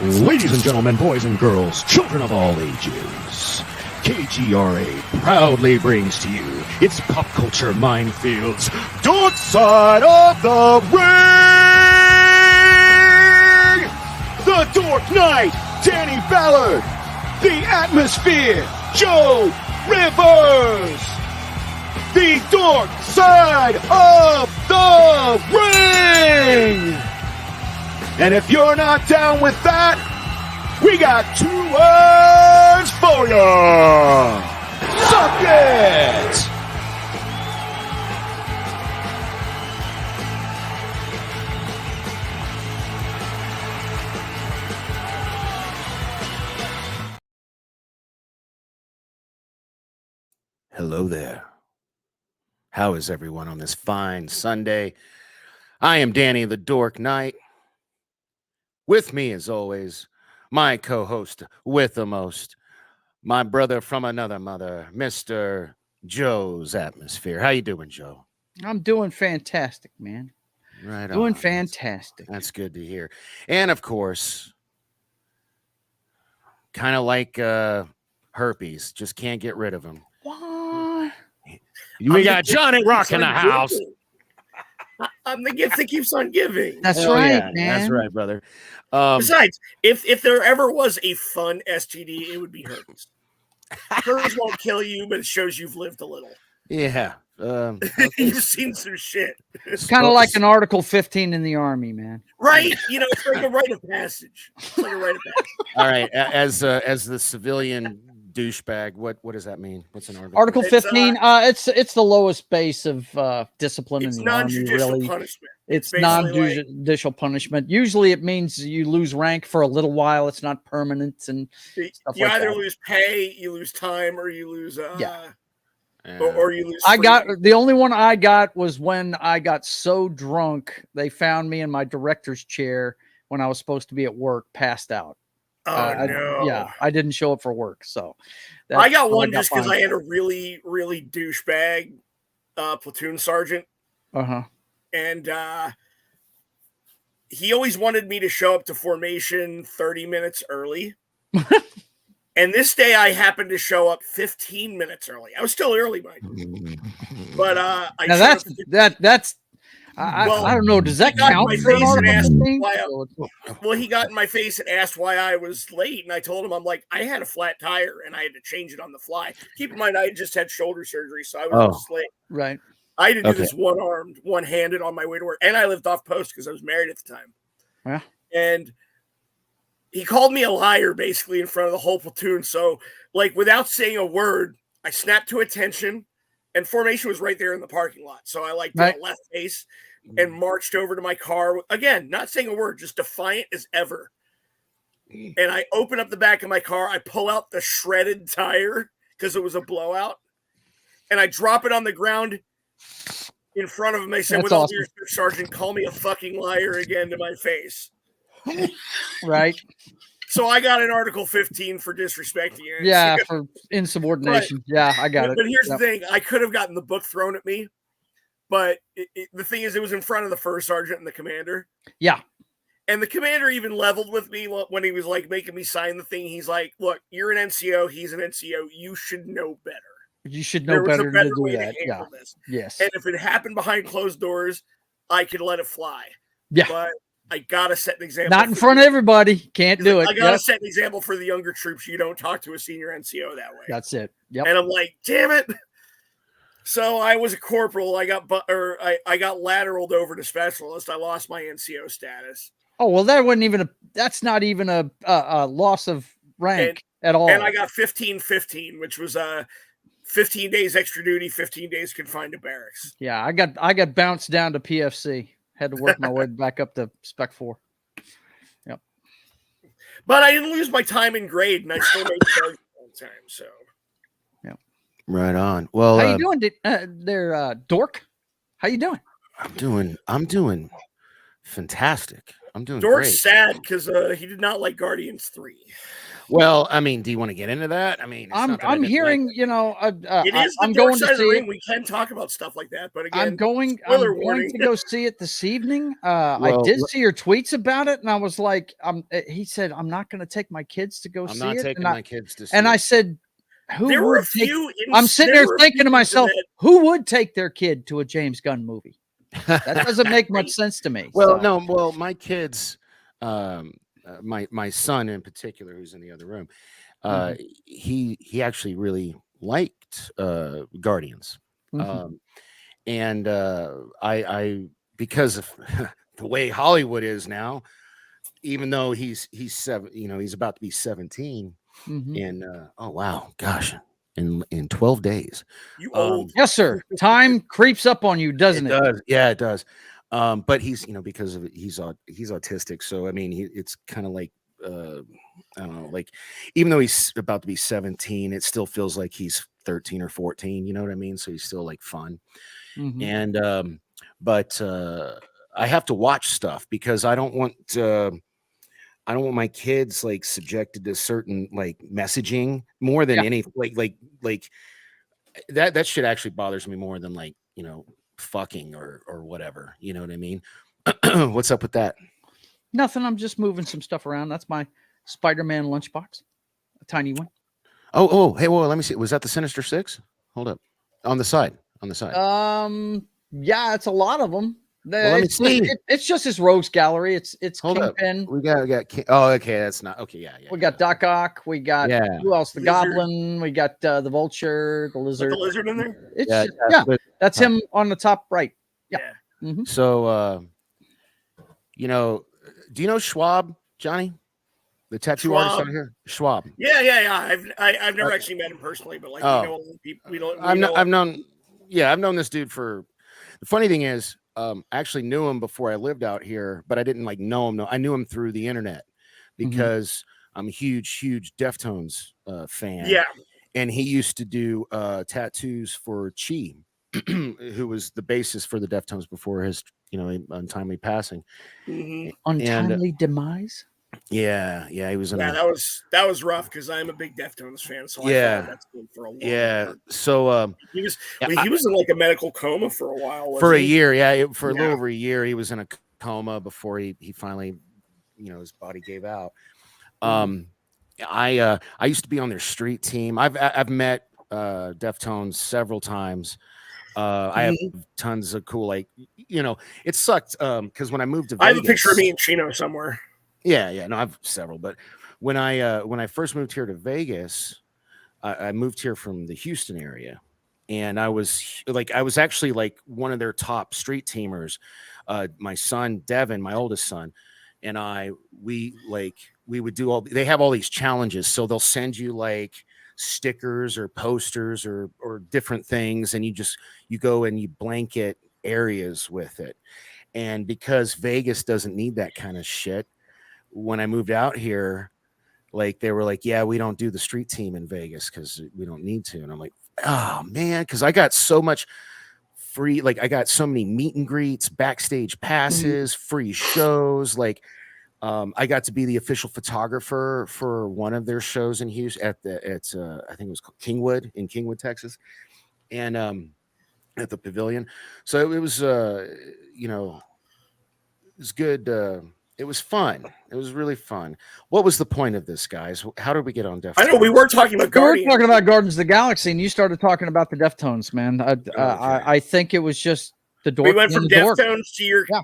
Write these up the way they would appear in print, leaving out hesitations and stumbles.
Ladies and gentlemen, boys and girls, children of all ages, KGRA proudly brings to you its Pop Culture Minefield's Dork Side of the Ring! The Dork Knight, Danny Ballard, the Atmosphere, Joe Rivers, the Dork Side of the Ring! And if you're not down with that, we got 2 words for you. Suck it! Hello there. How is everyone on this fine Sunday? I am Danny the Dork Knight. With me, as always, my co-host with the most, my brother from another mother, Mr. JoesAtmosfere. How you doing, Joe? I'm doing fantastic, man. Right on. Doing fantastic. That's good to hear. And, of course, kind of like herpes, just can't get rid of him. What? We got Johnny Rock in the house. I'm the gift that keeps on giving. That's right, yeah, man. That's right, brother. Besides, if there ever was a fun STD, it would be herpes. Herpes won't kill you, but it shows you've lived a little. Yeah. Okay. You've seen some shit. It's kind of like an Article 15 in the Army, man. Right? You know, it's like a rite of passage. It's like a rite of passage. All right. As the civilian douchebag, what does that mean? What's an article? Article 15. It's the lowest base of discipline in the Army. Really, punishment. It's non-judicial punishment. Usually, it means you lose rank for a little while. It's not permanent and stuff you like either that. lose pay, you lose time, or you lose or you lose. The only one I got was when I got so drunk they found me in my director's chair when I was supposed to be at work, passed out. No. Yeah, I didn't show up for work, so I got one just because I had a really, really douchebag platoon sergeant. And he always wanted me to show up to formation 30 minutes early. And this day I happened to show up 15 minutes early. I was still early, Mike. But I don't know. Does that count for an article? Well, he got in my face and asked why I was late, and I told him, I'm like, I had a flat tire and I had to change it on the fly. Keep in mind, I just had shoulder surgery, so I was just late. Right. I had to do this one-armed, one-handed on my way to work, and I lived off post because I was married at the time. Yeah. And he called me a liar basically in front of the whole platoon. So, like, without saying a word, I snapped to attention, and formation was right there in the parking lot. So I did a left face and marched over to my car. Again, not saying a word, just defiant as ever. And I open up the back of my car. I pull out the shredded tire because it was a blowout, and I drop it on the ground in front of him. They said, "With all due respect, Sergeant, call me a fucking liar again to my face." Right. So I got an Article 15 for disrespecting you. Yeah, for insubordination. Yeah, I got it. But here's the thing. I could have gotten the book thrown at me, but the thing is, it was in front of the first sergeant and the commander. Yeah. And the commander even leveled with me when he was like making me sign the thing. He's like, look, you're an NCO. He's an NCO. You should know better. You should know better to do that. Yeah. This. Yes. And if it happened behind closed doors, I could let it fly. Yeah. But I gotta set an example. Not in front of everybody. Can't do it. I gotta set an example for the younger troops. You don't talk to a senior NCO that way. That's it. Yep. And I'm like, damn it. So I was a corporal. I got lateraled over to specialist. I lost my NCO status. Oh well, that's not even a loss of rank at all. And I got 15-15, which was 15 days extra duty, 15 days confined to barracks. Yeah, I got bounced down to PFC. Had to work my way back up to Spec 4. Yep. But I didn't lose my time in grade, and I still made charge on time. So. Yep. Right on. Well, how you doing, Dork? How you doing? I'm doing fantastic. I'm doing Dork's great. sad because he did not like Guardians 3. Well, I mean, do you want to get into that? I mean, it's not that I I'm didn't like hearing, it. you know, It is the I'm dark going to side of the see ring. it. We can talk about stuff like that, but I'm again, going spoiler warning. to go see it this evening. I Well, did see your tweets about it, and I was like, he said, I'm not going to take my kids to go I'm see not it. taking And my kids to see and I it. said, who There were would a take few. I'm sitting there there were a thinking few to myself, that- who would take their kid to a James Gunn movie? That doesn't make much sense to me. Well, So. no, well, my kids, my son in particular, who's in the other room, he actually really liked Guardians, and I because of the way Hollywood is now, even though he's seven, he's about to be 17, and oh wow, gosh, in 12 days. You old. Yes, sir. Time creeps up on you, doesn't it? Does. Yeah, it does. But he's, because of he's autistic, so I mean, it's kind of like I don't know, like even though he's about to be 17, it still feels like he's 13 or 14. You know what I mean? So he's still like fun, and but I have to watch stuff because I don't want my kids like subjected to certain like messaging more than Yeah. any like that shit actually bothers me more than like fucking or whatever, you know what I mean? What's up with that? Nothing. I'm just moving some stuff around. That's my Spider-Man lunchbox, a tiny one. Oh, hey, well, let me see. Was that the Sinister Six? Hold up. On the side. Yeah, it's a lot of them. Well, let me see. It's just his rogues gallery. It's Hold up. Kingpin. We got oh, okay, that's not okay. Yeah. We got Doc Ock. We got who else? The Lizard. Goblin. We got the Vulture, the Put Lizard. the lizard in there. It's Yeah, that's him on the top right. Yeah. So do you know Schwab, Johnny? The tattoo artist out here? Schwab. Yeah. I've never actually met him personally, but like we know a lot of people. I've known this dude for. The funny thing is, I actually knew him before I lived out here, but I didn't like know him. No, I knew him through the internet because I'm a huge Deftones fan. Yeah, and he used to do tattoos for Chi, who was the bassist for the Deftones before his untimely passing. Untimely demise. Yeah, he was. That was rough because I'm a big Deftones fan. So I followed that school for a while. Yeah. So he was in like a medical coma for a while. For a year, for a little over a year, he was in a coma before he finally, his body gave out. I used to be on their street team. I've met Deftones several times. I have tons of cool, it sucked because when I moved to Vegas, I have a picture of me and Chino somewhere. Yeah, no, I've several, but when I first moved here to Vegas, I moved here from the Houston area, and I was actually like one of their top street teamers. My son Devin, my oldest son, and we would do they have all these challenges, so they'll send you like stickers or posters or different things, and you go and you blanket areas with it. And because Vegas doesn't need that kind of shit, when I moved out here, like they were like, yeah, we don't do the street team in Vegas because we don't need to. And I'm like, oh man, because I got so much free, like I got so many meet and greets, backstage passes, free shows. Like I got to be the official photographer for one of their shows in Houston I think it was called Kingwood in Kingwood, Texas, and at the Pavilion. So it was it was good. It was fun. It was really fun. What was the point of this, guys? How did we get on Deftones? I know we were talking about Guardians. We were talking about Guardians of the Galaxy, and you started talking about the Deftones, man. I think it was just the Dork. We went from Deftones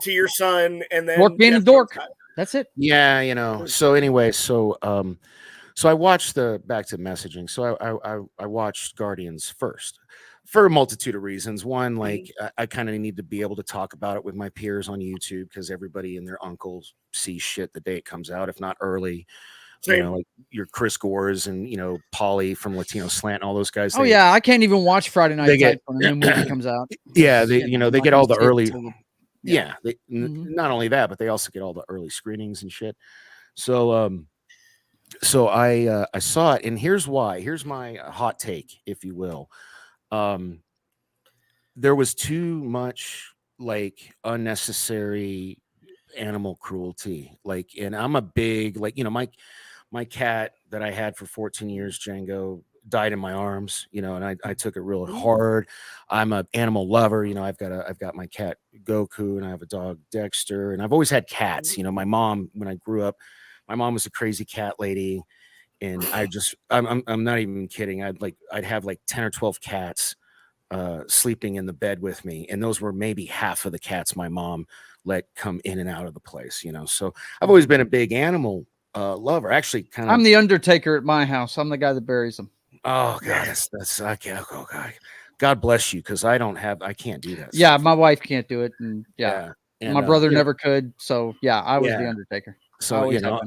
to your son, and then Dork being a dork. That's it. Yeah, So anyway, so I watched back to messaging. So I watched Guardians first for a multitude of reasons. One, like I kind of need to be able to talk about it with my peers on YouTube because everybody and their uncles see shit the day it comes out, if not early. Like your Chris Gores and Pauly from Latino Slant and all those guys. I can't even watch Friday Night Nights when a new movie comes out. Yeah, they get all the early. Not only that, but they also get all the early screenings and shit. So so I saw it, and here's why. Here's my hot take, if you will. There was too much like unnecessary animal cruelty. Like, and I'm a big my cat that I had for 14 years, Django, died in my arms, you know, and I took it real hard. I'm an animal lover, you know. I've got my cat Goku, and I have a dog Dexter, and I've always had cats. You know, my mom, when I grew up, my mom was a crazy cat lady, and I'm not even kidding. I'd have like 10 or 12 cats sleeping in the bed with me, and those were maybe half of the cats my mom let come in and out of the place, you know. So I've always been a big animal lover. Actually, kind of. I'm the undertaker at my house. I'm the guy that buries them. Oh God, that's I can't. Oh God, God bless you, because I can't do that. Yeah, stuff. my wife can't do it, and And, my brother you know, never could. So yeah, I was the Yeah. undertaker. So you know,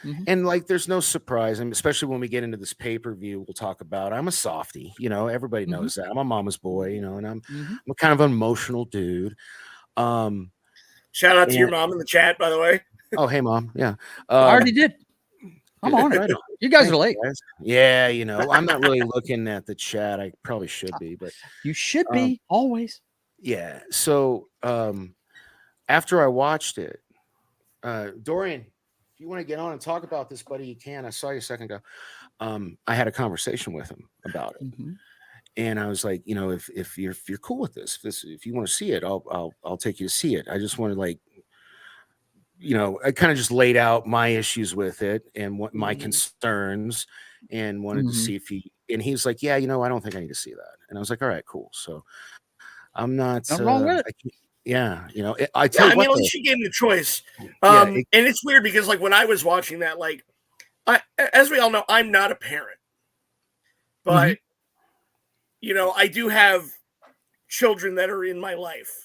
Mhm. and like there's no surprise, and especially when we get into this pay-per-view, we'll talk about. I'm a softie, you know. Everybody knows that. I'm a mama's boy, you know, and I'm a kind of an emotional dude. Shout out to your mom in the chat, by the way. Oh, hey mom, yeah. I already did. I'm on it. Right on. You guys Thank are late. guys. Yeah, you know, I'm not really looking at the chat. I probably should be, but You should be always. yeah. So after I watched it, Dorian, if you want to get on and talk about this, buddy, you can. I saw you a second ago. I had a conversation with him about it, and I was like, you know, if you're cool with this, if you want to see it, I'll take you to see it. I just want to, like, you know, I kind of just laid out my issues with it and what my concerns, and wanted to see if he's like, yeah, you know, I don't think I need to see that. And I was like, all right, cool. So I'm not wrong with it. Yeah, you know, I tell you I mean, at least you gave me the choice. And it's weird because, like, when I was watching that, like, as we all know, I'm not a parent, but you know, I do have children that are in my life.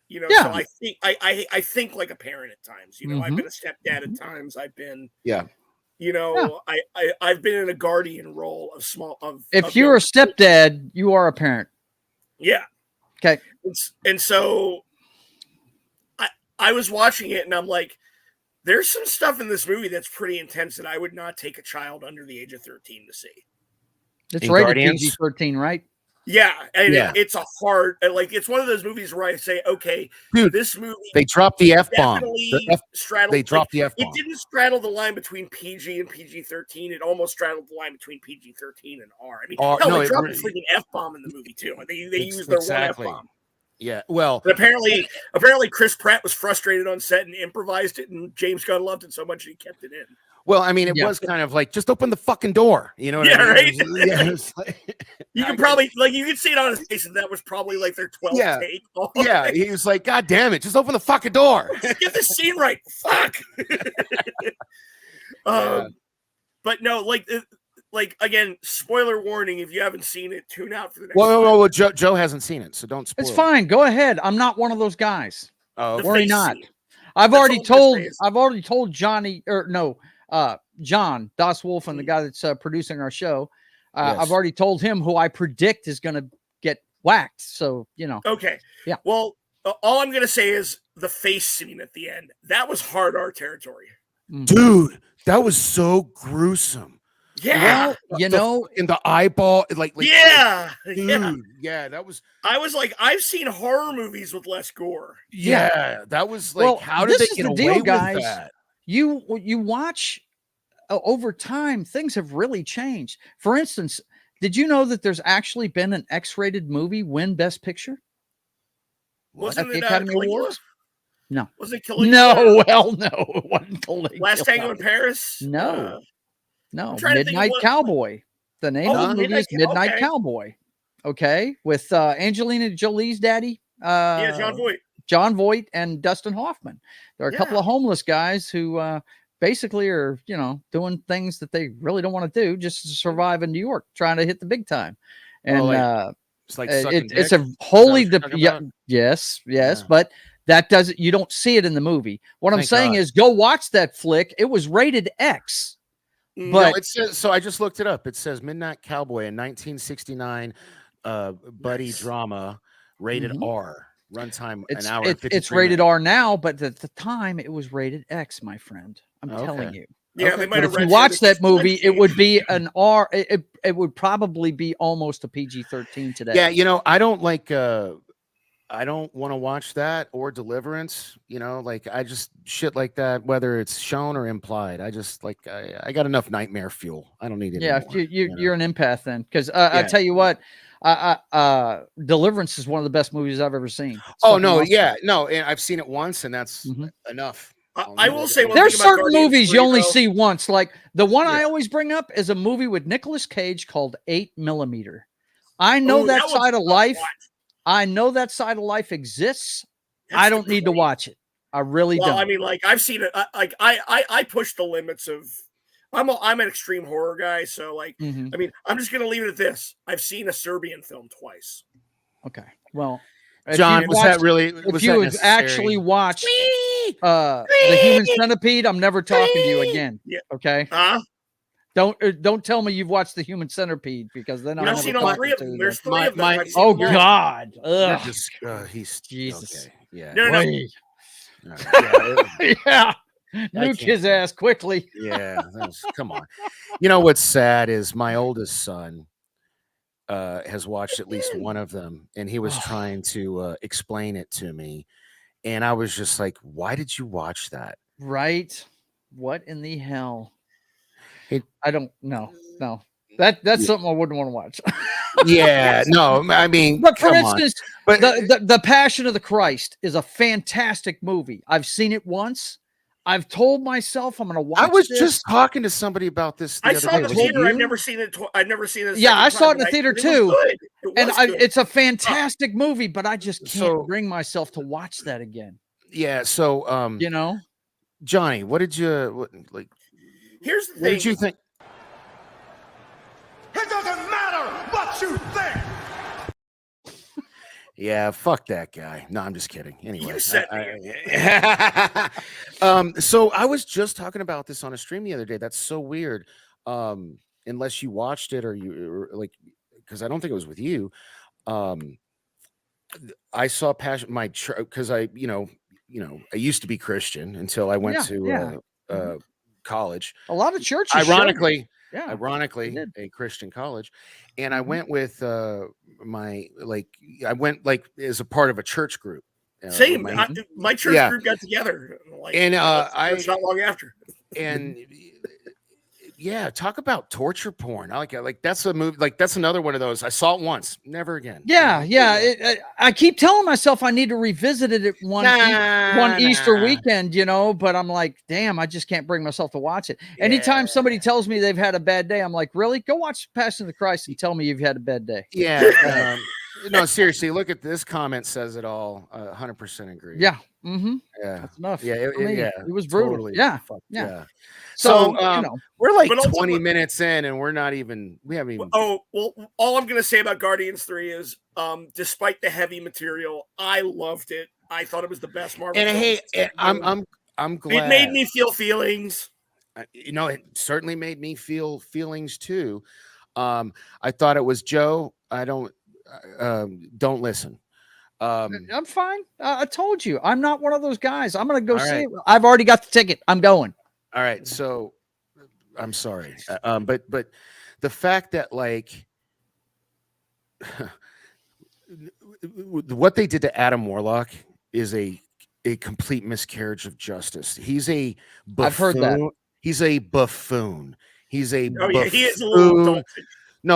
You know, so I think I think like a parent at times. You know, I've been a stepdad at times. I've been you know, I've been in a guardian role of If you're a stepdad, you are a parent. Yeah. Okay. And so I was watching it, and I'm like, there's some stuff in this movie that's pretty intense that I would not take a child under the age of 13 to see. It's rated PG-13, right? Yeah, and it's a hard, like, it's one of those movies where I say, okay, dude, this movie, they dropped the F-bomb. They dropped the F-bomb. It didn't straddle the line between PG and PG-13. It almost straddled the line between PG-13 and R. I mean, they dropped a freaking F-bomb in the movie too. They used their one F-bomb. Yeah, well, and apparently Chris Pratt was frustrated on set and improvised it, and James Gunn loved it so much he kept it in. Well, I mean, it was kind of like, just open the fucking door, you know what I mean? Right. You can probably, like, you can see it on his face, and that was probably like their 12th take. Yeah, he was like, God damn it, just open the fucking door. Get this scene right. Fuck. But no, like again, spoiler warning, if you haven't seen it, tune out for the next Well, Joe hasn't seen it, so don't spoil it. It's fine. Go ahead. I'm not one of those guys. Oh, worry not. Scene. I've already told Johnny, or no, John Das Wolf, and the guy that's producing our show. I've already told him who I predict is going to get whacked. So, you know. Okay. Yeah. Well, all I'm going to say is the face scene at the end. That was hard R territory. Dude, that was so gruesome. Yeah. Well, you know, in the eyeball, like dude, yeah, that was. I was like, I've seen horror movies with less gore. Yeah, that was like, how did they get away with that? You watch over time, things have really changed. For instance, did you know that there's actually been an X-rated movie win Best Picture? Wasn't at the it Academy Caligula? Awards? No. Was it Caligula? No, well, no, it wasn't Caligula. Last Tango in Paris? No. No, Midnight Cowboy. The name of the movie is Midnight Cowboy. Okay, with Angelina Jolie's daddy. John Voight. John Voight and Dustin Hoffman. There are a couple of homeless guys who basically are, you know, doing things that they really don't want to do just to survive in New York, trying to hit the big time. And it's like it's a wholly yes, but that doesn't, you don't see it in the movie. What I'm saying is, go watch that flick. It was rated X. But no, it says, so I just looked it up. It says Midnight Cowboy, a 1969 buddy drama, rated R, runtime an hour. It's rated R now, but at the time it was rated X, my friend. I'm telling you. Yeah, they might have. If you watch that movie, it would be an R. It would probably be almost a PG-13 today. Yeah, you know, I don't like. I don't want to watch that or Deliverance. You know, like I just shit like that, whether it's shown or implied. I just like I got enough nightmare fuel. I don't need it Yeah, anymore. you're an empath then, because I tell you what, Deliverance is one of the best movies I've ever seen. Oh no, awesome. No, and I've seen it once, and that's enough. I will say there's certain movies you only see once. Like the one I always bring up is a movie with Nicolas Cage called 8mm. I know that side of life. I know that side of life exists. I don't need to watch it. I really don't. I mean, like I've seen it. Like I push the limits of. I'm an extreme horror guy, so like I mean, I'm just gonna leave it at this. I've seen a Serbian film twice. Okay, well. John, was that really? If you have actually watched the Human Centipede, I'm never talking to you again. Yeah. Okay. Don't tell me you've watched the Human Centipede, because then I've seen all 3 of them. There's 3 of them. Oh God! He's Jesus. Okay. Yeah. No. Yeah. Nuke his ass quickly. Yeah. Come on. You know what's sad is my oldest son has watched at least one of them, and he was trying to explain it to me, and I was just like, why did you watch that? Right? What in the hell? I don't know. No, that's something I wouldn't want to watch. Yeah, no, I mean, but for instance, the Passion of the Christ is a fantastic movie. I've seen it once. I've told myself I'm going to watch it. I was just talking to somebody about this. I saw it in the theater. I've never seen it. I've never seen it. Yeah, I saw it in the theater too. It's a fantastic movie, but I just can't bring myself to watch that again. Yeah. So, you know, Johnny, what did you like? Here's the thing. What did you think? It doesn't matter what you think. Yeah, fuck that guy. No, I'm just kidding. Anyway, you said so I was just talking about this on a stream the other day. That's so weird. Unless you watched it or you like, because I don't think it was with you. I saw Passion because I used to be Christian until I went to college. A lot of churches, ironically, a Christian college, and I went with I went like as a part of a church group. Same, my church group got together, and it's not long after, and yeah, talk about torture porn. I like it. Like that's a movie. Like that's another one of those. I saw it once, never again. Yeah. I keep telling myself I need to revisit it one Easter weekend, but I'm like, damn, I just can't bring myself to watch it. Yeah. Anytime somebody tells me they've had a bad day, I'm like, really? Go watch Passion of the Christ and tell me you've had a bad day. Yeah. No, seriously, look at this comment. Says it all. 100% agree. Yeah. Yeah. That's enough. Yeah. It was brutal. Totally. Yeah. So we're like 20 minutes in, and we haven't even. Oh well, all I'm gonna say about Guardians 3 is, despite the heavy material, I loved it. I thought it was the best Marvel. And I'm glad it made me feel feelings. It certainly made me feel feelings too. I thought it was Joe. I don't listen. I'm fine. I told you, I'm not one of those guys. I'm gonna go see it. I've already got the ticket. I'm going. All right, so I'm sorry, but the fact that like what they did to Adam Warlock is a complete miscarriage of justice. He's a buffoon. I've heard that. He's a buffoon. He's a buffoon. Yeah, he is a little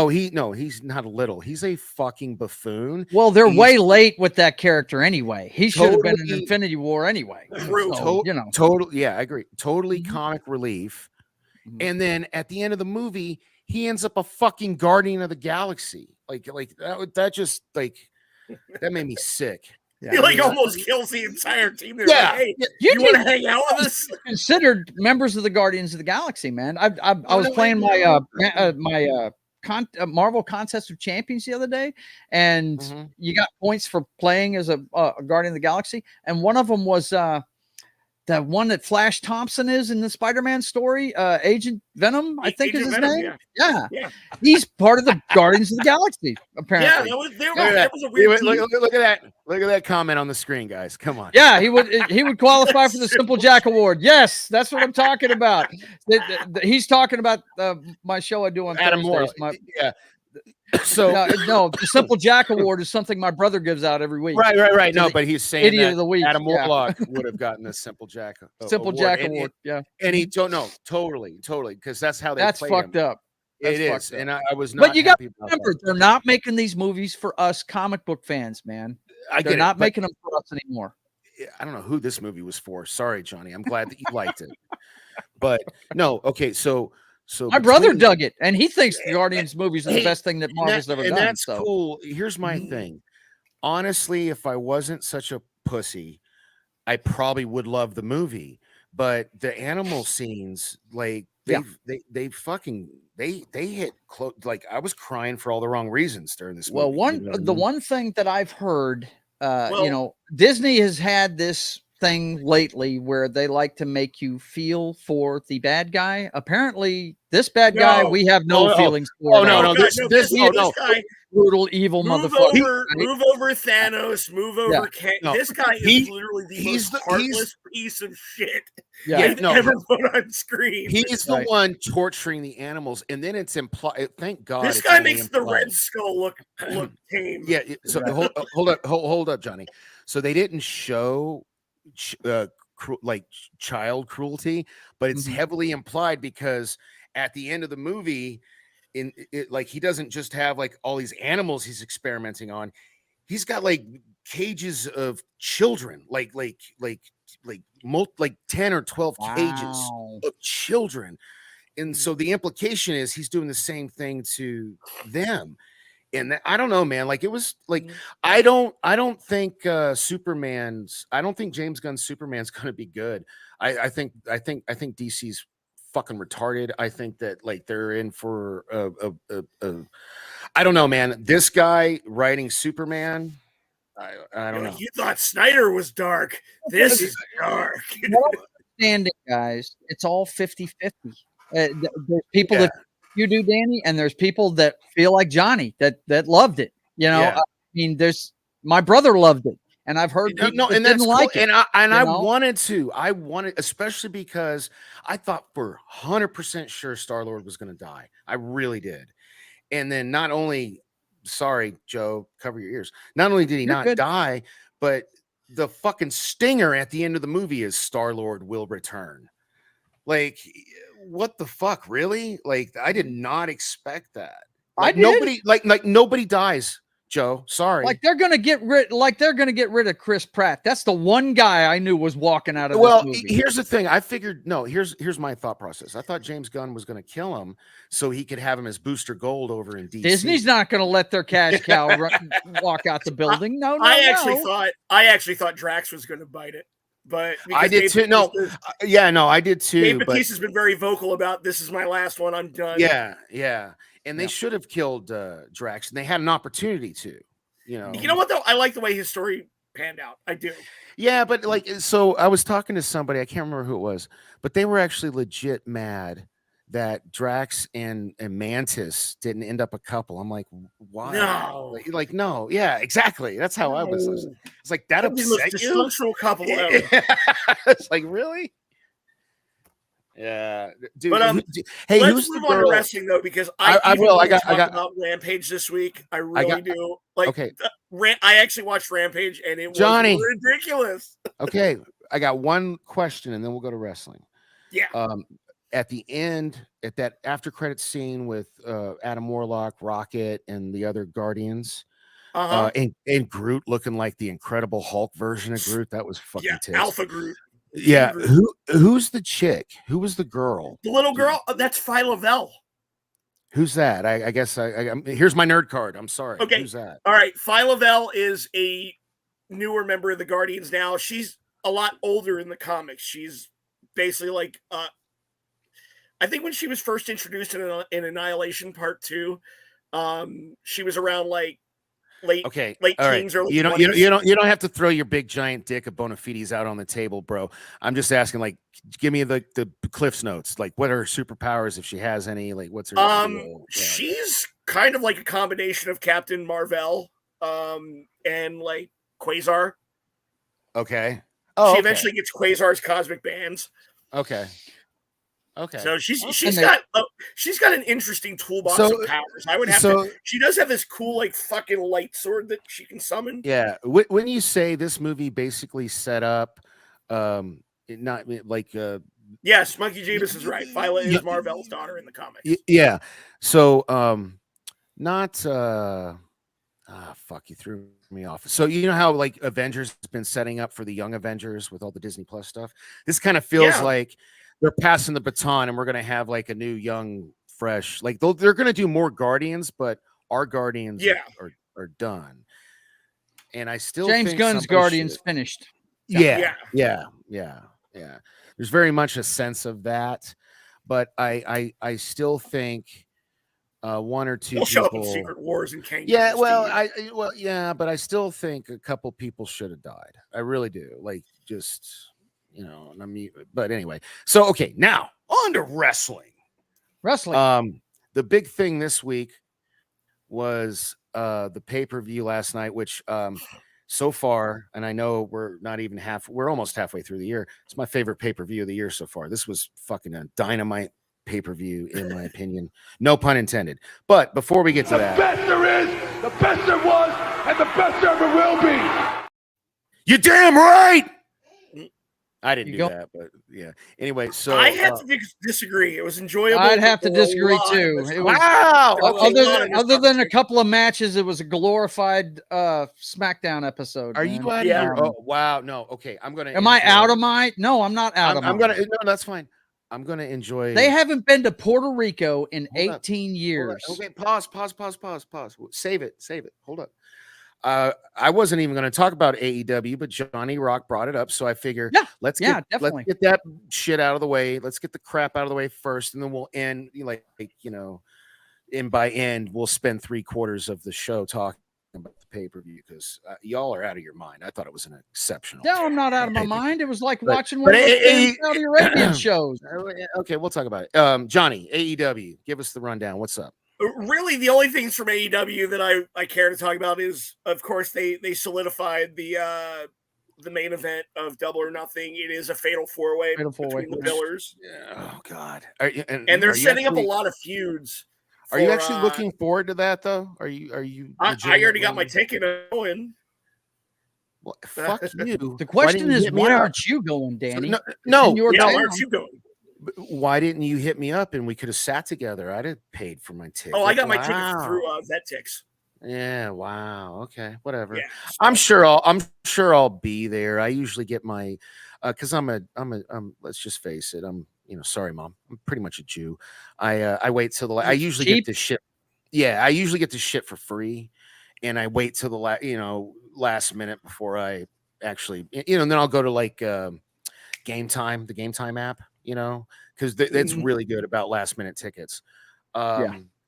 he's not a little. He's a fucking buffoon. Well, they're way late with that character anyway. He should have been in Infinity War anyway. Totally. Yeah, I agree. Totally comic relief. And then at the end of the movie, he ends up a fucking Guardian of the Galaxy. Like that just like that made me sick. Yeah, he almost kills the entire team. They're like, hey, you want to hang out with us? Considered members of the Guardians of the Galaxy, man. I was playing my Marvel Contest of Champions the other day, and you got points for playing as a Guardian of the Galaxy, and one of them was the one that Flash Thompson is in the Spider-Man story, Agent Venom, I think is his name. Yeah. He's part of the Guardians of the Galaxy, apparently. That was a weird look at that. Look at that comment on the screen, guys. Come on. Yeah, he would qualify for the Simple Jack Award. Yes, that's what I'm talking about. He's talking about my show I do on Adam Thursdays. Moore. So no, the Simple Jack Award is something my brother gives out every week. Right. No, but he's saying Idiot that of the week. Adam Warlock would have gotten the Simple Jack Simple award. Jack Award. Yeah. And he don't know totally, because that's how they That's played fucked him. up. That's It is, fucked up. and I was not. But you got happy to about remember, that. they're not making these movies for us comic book fans, man. They're not making them for us anymore. I don't know who this movie was for. Sorry, Johnny. I'm glad that you liked it. But no, okay, so my brother dug it, and he thinks the Guardians movies are the best thing that Marvel's ever done. And that's cool. Here's my thing. Honestly, if I wasn't such a pussy, I probably would love the movie. But the animal scenes, like they hit close. Like I was crying for all the wrong reasons during this movie. Well, the one thing that I've heard, Disney has had this thing lately where they like to make you feel for the bad guy. Apparently, this bad guy we have no feelings for. This guy, brutal, evil motherfucker. Move over Thanos. Move over Kang. This guy is literally the most heartless piece of shit they've ever put on screen. He's the one torturing the animals, and then it's implied. Thank God, this guy makes the Red Skull look tame. Yeah. So hold up, Johnny. So they didn't show child cruelty, but it's heavily implied because at the end of the movie, he doesn't just have like all these animals he's experimenting on. He's got like cages of children, like 10 or 12 cages of children. And so the implication is he's doing the same thing to them. And I don't know, man. Like it was like I don't think James Gunn's Superman's gonna be good. I think DC's fucking retarded. I think that like they're in for I don't know, man. This guy writing Superman, I don't know. You thought Snyder was dark. This is dark. Standing, guys. It's all 50-50. There's people that you do, Danny, and there's people that feel like Johnny that loved it. You know, I mean, there's my brother loved it, and I've heard people that didn't like it. I wanted, especially because I thought for 100% sure Star-Lord was going to die. I really did. And then not only, sorry, Joe, cover your ears. Not only did he not die, but the fucking stinger at the end of the movie is Star-Lord will return. Like, what the fuck, really? Like, I did not expect that. Like, nobody dies, Joe. Sorry. Like they're gonna get rid of Chris Pratt. That's the one guy I knew was walking out of this movie. Here's the thing. I figured here's my thought process. I thought James Gunn was gonna kill him so he could have him as Booster Gold over in DC. Disney's not gonna let their cash cow walk out the building. No. I actually thought Drax was gonna bite it. But I did too. I did too. Dave Bautista has been very vocal about this is my last one. I'm done. Yeah. And they should have killed Drax, and they had an opportunity to. You know what though? I like the way his story panned out. I do. Yeah, but so I was talking to somebody. I can't remember who it was, but they were actually legit mad that Drax and Mantis didn't end up a couple. I'm like, why? No. No. Yeah, exactly. That's how I was. It's like that upset the you? most dysfunctional couple ever. It's like, really? Yeah, dude. But hey, let's move on to wrestling though, because I got about Rampage this week. I really do. Like, okay, I actually watched Rampage, and it was ridiculous. Okay, I got one question, and then we'll go to wrestling. Yeah. At the end, at that after credit scene with Adam Warlock, Rocket, and the other Guardians, and Groot looking like the Incredible Hulk version of Groot, that was fucking tits. Alpha Groot. Yeah, who's the chick? Who was the girl? The little girl? That's Phyla Vell. Who's that? I guess here's my nerd card. I'm sorry. Okay. Who's that? All right. Phyla Vell is a newer member of the Guardians now. She's a lot older in the comics. She's basically like I think when she was first introduced in Annihilation Part 2, she was around like late teens or you don't have to throw your big giant dick of bona fides out on the table, bro. I'm just asking, like, give me the Cliff's notes. Like, what are her superpowers if she has any? Like, what's her she's kind of like a combination of Captain Marvel and like Quasar. Okay. She eventually gets Quasar's cosmic bands. Okay. Okay. So she's got an interesting toolbox of powers. I would have to. She does have this cool like fucking light sword that she can summon. Yeah. When you say this movie basically set up, not like yes, Monkey James is right. Violet is Marvel's daughter in the comics. Yeah. So not fuck, you threw me off. So you know how like Avengers has been setting up for the Young Avengers with all the Disney Plus stuff? This kind of feels like they're passing the baton and we're gonna have like a new young fresh, like they're gonna do more Guardians, but our Guardians are done. And I still James think Gunn's Guardians finished. Yeah. There's very much a sense of that, but I still think one or two They'll show up in people. Secret Wars and Kang. Yeah, but I still think a couple people should have died. I really do. Like, just and I mean, but anyway. So okay, now on to wrestling. The big thing this week was the pay-per-view last night, which so far, and I know we're almost halfway through the year. It's my favorite pay-per-view of the year so far. This was fucking a dynamite pay-per-view, in my opinion. No pun intended. But before we get to that, the best there is, the best there was, and the best there ever will be. You damn right. I didn't do that, but yeah. Anyway, so I have to disagree. It was enjoyable. I'd have to disagree too. It was, other than a couple of matches, it was a glorified SmackDown episode. Are you out of here? Oh wow, no. Okay, I'm gonna. Am I out of my? No, I'm not out of my. I'm gonna. No, that's fine. I'm gonna enjoy. They haven't been to Puerto Rico in 18 years. Okay, pause. Save it. Hold up. I wasn't even going to talk about AEW, but Johnny Rock brought it up, so I figure let's get that shit out of the way. Let's get the crap out of the way first, and then we'll end and by end we'll spend 3/4 of the show talking about the pay-per-view because y'all are out of your mind. I thought it was an exceptional. No, I'm not out of my mind. It was like watching one of those Saudi Arabian shows. Okay, we'll talk about it. Johnny, AEW, give us the rundown. What's up? Really, the only things from AEW that I care to talk about is, of course, they solidified the main event of Double or Nothing. It is a fatal four-way between the pillars. Yeah. Oh God! And they're setting up a lot of feuds. Are you actually looking forward to that though? Are you? I already got my ticket going. Well, fuck you. The question is, why aren't you going, Danny? No. Why aren't you going? Why didn't you hit me up and we could have sat together? I'd have paid for my ticket. Oh, I got my ticket through VetTix. Yeah. Wow. Okay. Whatever. Yeah, so. I'm sure I'll be there. I usually get my, because I'm let's just face it. Sorry, Mom. I'm pretty much a Jew. I wait till I usually get this shit. Yeah, I usually get this shit for free, and I wait till the last minute before I actually, and then I'll go to like Game Time, the Game Time app. Because that's really good about last minute tickets.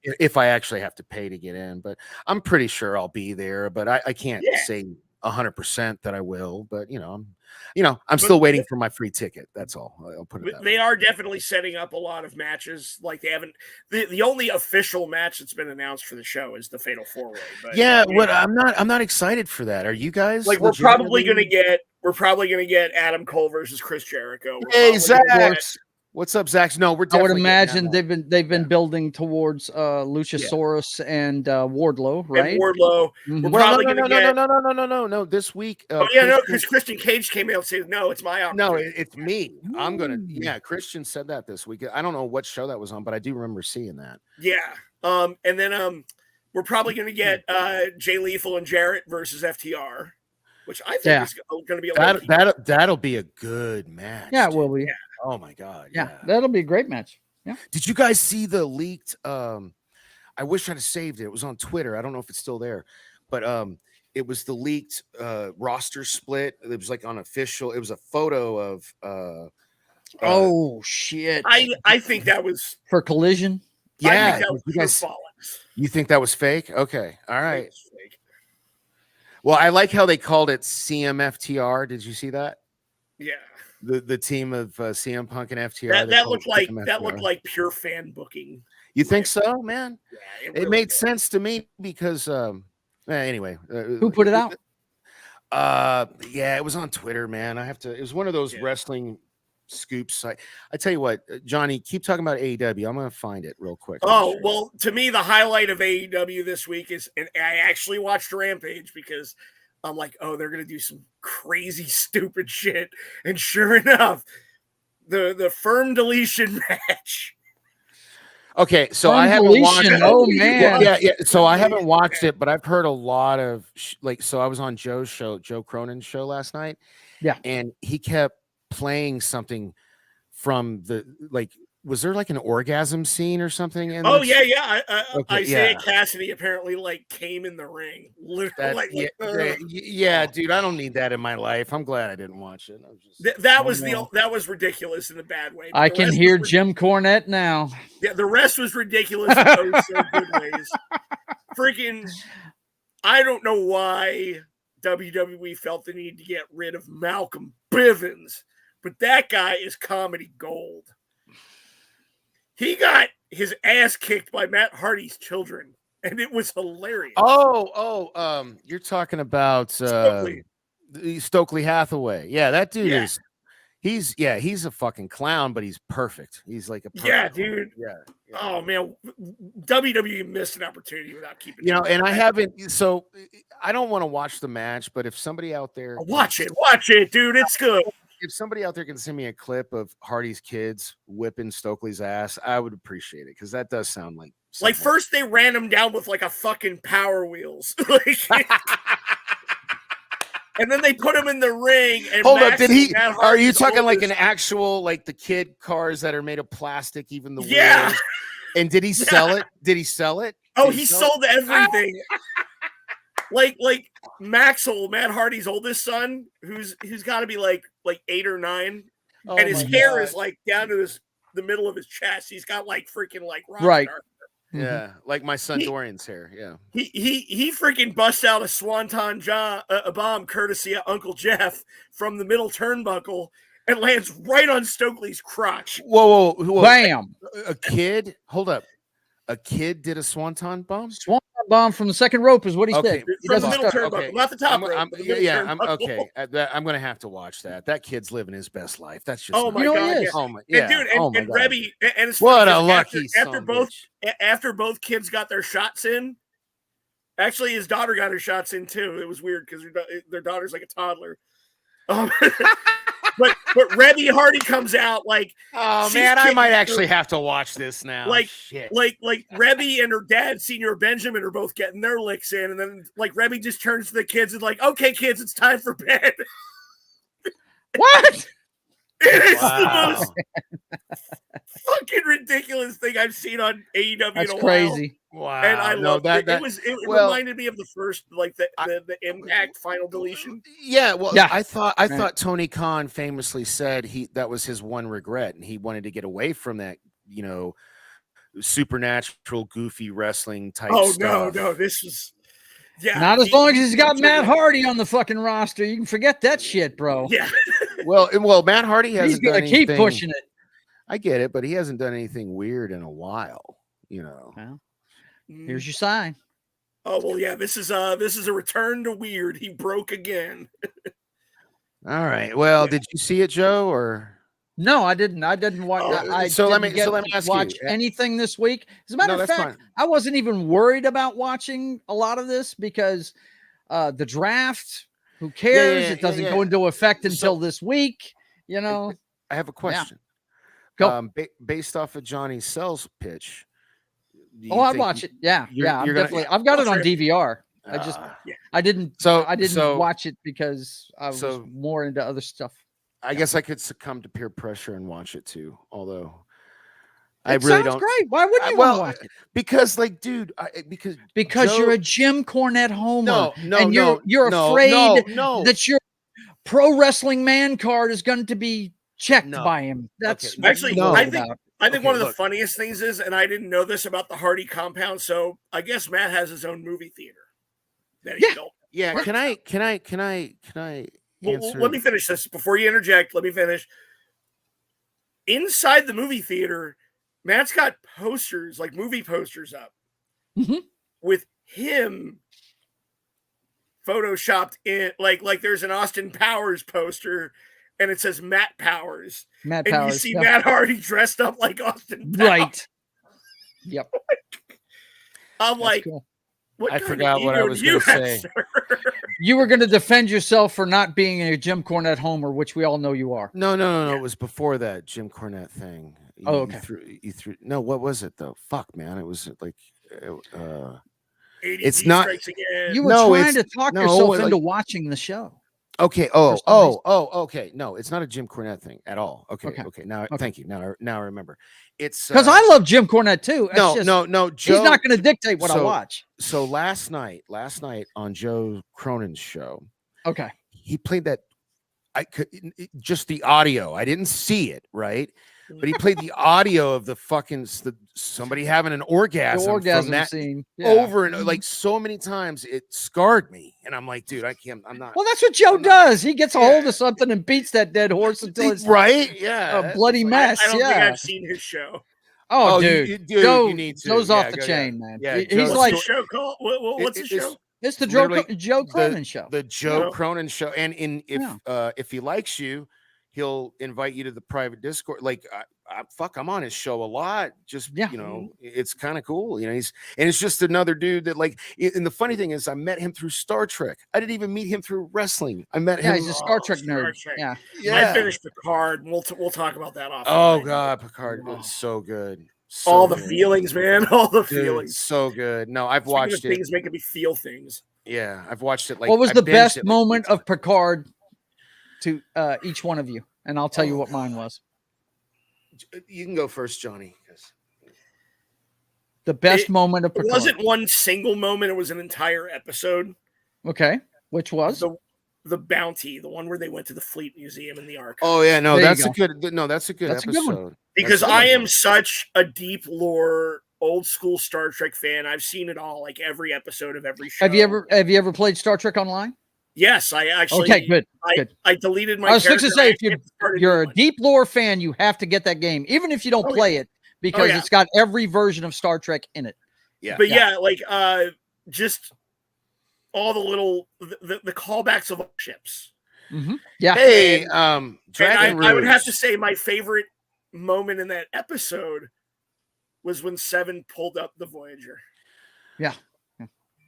If I actually have to pay to get in, but I'm pretty sure I'll be there, but I can't say 100% that I will, but I'm still waiting for my free ticket. That's all. I'll put it that way. They are definitely setting up a lot of matches. Like they haven't, the only official match that's been announced for the show is the Fatal 4-Way. But I'm not excited for that. Are you guys? Like we're probably going to get Adam Cole versus Chris Jericho. Hey, Zach. What's up, Zach? No, we're. I would imagine they've been building towards Luchasaurus and Wardlow, right? And Wardlow. Mm-hmm. We're probably going to get no. This week. Because Christian Cage came out and said, "No, it's my opportunity." No, it's me. I'm gonna. Yeah, Christian said that this week. I don't know what show that was on, but I do remember seeing that. Yeah. And then we're probably going to get Jay Lethal and Jarrett versus FTR. Which I think is going to be that'll be a good match. Yeah, it will be. Yeah. Oh my God. Yeah, that'll be a great match. Yeah. Did you guys see the leaked? I wish I'd have saved it. It was on Twitter. I don't know if it's still there, but it was the leaked roster split. It was like unofficial. It was a photo of. Oh shit! I think that was for Collision. Yeah, I think that was you think that was fake? Okay, all right. Well, I like how they called it CMFTR. Did you see that? Yeah. The team of CM Punk and FTR. That looked like pure fan booking. You think so, man? Yeah, it made sense to me because anyway. Who put it out? Yeah, it was on Twitter, man. It was one of those wrestling scoops. I tell you what, Johnny, keep talking about AEW. I'm going to find it real quick. Oh, well, to me, the highlight of AEW this week is, and I actually watched Rampage because I'm like, oh, they're going to do some crazy, stupid shit. And sure enough, the firm deletion match. Okay, so I haven't watched it. Oh, man. Yeah. So I haven't watched it, but I've heard a lot of, so I was on Joe's show, Joe Cronin's show last night. Yeah. And he kept playing something from was there like an orgasm scene or something? Yeah. Okay, Isaiah Cassidy apparently came in the ring. Literally, dude, I don't need that in my life. I'm glad I didn't watch it. That was ridiculous in a bad way. I can hear Jim Cornette now. Yeah, the rest was ridiculous in those so good ways. Freaking, I don't know why WWE felt the need to get rid of Malcolm Bivens, but that guy is comedy gold. He got his ass kicked by Matt Hardy's children, and it was hilarious. You're talking about Stokely Hathaway. Yeah, that dude he's a fucking clown, but he's perfect. He's like a perfect dude. Yeah. Oh man, WWE missed an opportunity without keeping. And I haven't. So I don't want to watch the match, but if somebody out there watch it, dude, it's good. If somebody out there can send me a clip of Hardy's kids whipping Stokely's ass, I would appreciate it because that does sound like first they ran him down with like a fucking Power Wheels, and then they put him in the ring. And hold up, did he? Are you talking like an actual the kid cars that are made of plastic, even the wheels? And did he sell it? Did he sell it? Oh, he sold everything. like Maxwell, Matt Hardy's oldest son, who's got to be like 8 or 9, and his hair is down to the middle of his chest. He's got freaking rock right. star. Yeah, like my son Dorian's hair. Yeah, he freaking busts out a swanton a bomb courtesy of Uncle Jeff from the middle turnbuckle and lands right on Stokely's crotch. Whoa! Bam! A kid? Hold up. A kid did a swanton bomb? Swanton bomb from the second rope is what he said. From the middle turnbuckle, not the top rope. I'm okay. I'm going to have to watch that. That kid's living his best life. That's just my God. Oh my, yeah. And dude, and Rebby, and it's what a lucky after both kids got their shots in. Actually, his daughter got her shots in too. It was weird because their daughter's like a toddler. But Rebby Hardy comes out oh man, I might actually have to watch this now. Shit. Like Rebby and her dad, Senior Benjamin, are both getting their licks in, and then Rebby just turns to the kids and okay, kids, it's time for bed. What? It is the most fucking ridiculous thing I've seen on AEW. That's in a crazy. Wow. And I love that. It reminded me of the first, the Impact final deletion. Yeah. Well, yeah. I thought Tony Khan famously said that was his one regret, and he wanted to get away from that, supernatural, goofy wrestling type stuff. No, this is. Yeah, not as long as he's got Matt Hardy on the fucking roster. You can forget that shit, bro. Yeah. well, Matt Hardy hasn't. He's gonna keep pushing it. I get it, but he hasn't done anything weird in a while. Well, here's your sign. Oh well, yeah. This is a return to weird. He broke again. All right. Well, did you see it, Joe? Or no, I didn't. I didn't watch. Let me ask you. Anything this week? As a matter of fact, I wasn't even worried about watching a lot of this because the draft. Who cares? It doesn't go into effect until this week. I have a question. Go. Based off of Johnny's sales pitch. I'd watch it. Yeah, I've got it on DVR. I didn't watch it because I was more into other stuff. I guess I could succumb to peer pressure and watch it too. Although I really don't. Great. Why wouldn't you want to watch it? Because, dude, because you're a Jim Cornette homer. And you're afraid that your pro wrestling man card is going to be checked by him. That's actually I think one of the funniest things is, and I didn't know this about the Hardy compound. So I guess Matt has his own movie theater that he built. Yeah. Can I? Well, let me finish this before you interject. Let me finish. Inside the movie theater, Matt's got posters, movie posters up with him photoshopped in, like there's an Austin Powers poster and it says Matt Powers. Matt and Powers. You see Matt already dressed up like Austin Powers. Right. Yep. I'm That's like, cool. what I kind forgot of what I ego was do you gonna have, say. sir? You were going to defend yourself for not being a Jim Cornette homer, which we all know you are. No. It was before that Jim Cornette thing. Okay. You threw. No, what was it though? Fuck, man. It was like. It's ADD not. strikes again. You were trying to talk yourself into watching the show. Okay. Okay. No, it's not a Jim Cornette thing at all. Okay. Now, thank you. Now I remember. It's because I love Jim Cornette too. No. Joe, he's not going to dictate what I watch. So last night on Joe Cronin's show, okay, he played that. I could just the audio. I didn't see it, right? But he played the audio of the fucking somebody having an orgasm from that scene over and like so many times. It scarred me, and I'm like, dude, I can't. I'm not. Well, that's what Joe does. He gets a hold of something and beats that dead horse until it's right. Yeah, a bloody mess. I don't think I've seen his show. Oh, dude, you need to. Joe's off the chain, man. Yeah, he's like the show called. What's the show? It's the Joe Cronin show. The Joe Cronin show, and if he likes you, he'll invite you to the private Discord. Like, I'm on his show a lot. Just it's kind of cool. It's just another dude that like. And the funny thing is, I met him through Star Trek. I didn't even meet him through wrestling. I met him. He's a Star Trek nerd. Yeah. I finished Picard. We'll talk about that off. Oh God, Picard was so good. All the feelings, man. All the feelings. So good. No, I've watched it. Things making me feel things. Yeah, I've watched it. Like, what was the best moment of Picard to each one of you? And I'll tell you what mine was. You can go first, Johnny. The best moment of Picard. It wasn't one single moment. It was an entire episode. Okay. Which was? The Bounty, the one where they went to the Fleet Museum in the Archive. Oh yeah, no, that's a good episode. A good one. Because I am such a deep lore, old school Star Trek fan. I've seen it all, like every episode of every show. Have you ever played Star Trek Online? Yes, I actually. Okay, good. I deleted my. I was fixing to say, if you're a deep lore fan, you have to get that game, even if you don't play it, because it's got every version of Star Trek in it. Yeah, but like just all the little the callbacks of ships. Mm-hmm. Yeah. Hey, Dragon I would have to say my favorite moment in that episode was when Seven pulled up the Voyager. Yeah.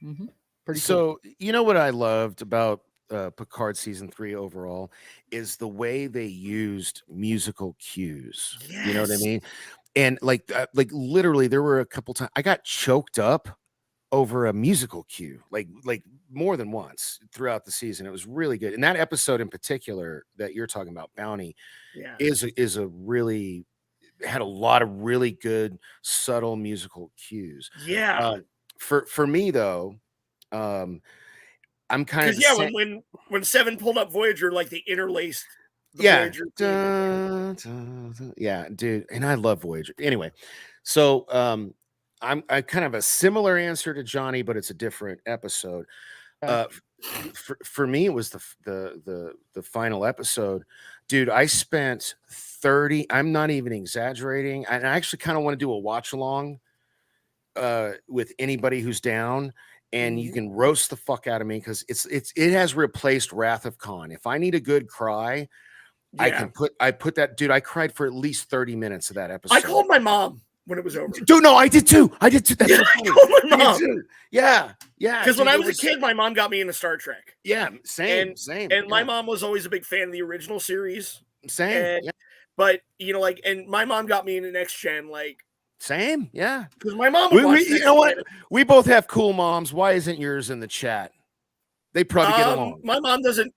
Mm-hmm. Pretty cool. You know what I loved about Picard season 3 overall is the way they used musical cues. Yes. You know what I mean? And like literally, there were a couple times I got choked up over a musical cue, like more than once throughout the season. It was really good. And that episode in particular that you're talking about, Bounty, is a really had a lot of really good subtle musical cues. Yeah. For me though, I'm kind of when Seven pulled up Voyager, like they interlaced. Voyager yeah, dude, and I love Voyager. Anyway, so I kind of a similar answer to Johnny, but it's a different episode. For me, it was the final episode, dude. I spent 30. I'm not even exaggerating. And I actually kind of want to do a watch along with anybody who's down, and you can roast the fuck out of me because it has replaced Wrath of Khan. If I need a good cry, I put that, dude. I cried for at least 30 minutes of that episode. I called my mom when it was over. Dude, no, I did too. That's so funny. I called my mom. Yeah. Because when I was a kid, my mom got me into Star Trek. Yeah, same. And my mom was always a big fan of the original series. Same. But and my mom got me into Next Gen, same. Yeah. Because my mom. You know what? We both have cool moms. Why isn't yours in the chat? They probably get along. My mom doesn't.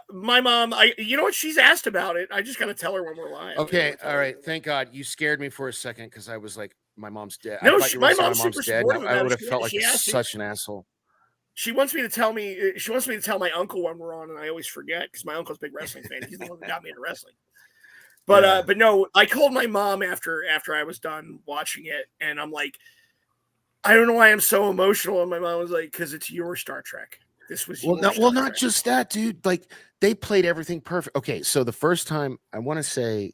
My mom, you know what? She's asked about it. I just gotta tell her when we're live. Okay, all right. Thank God you scared me for a second because I was like, my mom's dead. No, my mom's super dead. I would have felt like such an asshole. She wants me to tell my uncle when we're on, and I always forget because my uncle's a big wrestling fan. He's the one that got me into wrestling. But no, I called my mom after I was done watching it, and I'm like, I don't know why I'm so emotional. And my mom was like, because it's your Star Trek. This was not just that, dude. Like they played everything perfect. Okay, so the first time I want to say,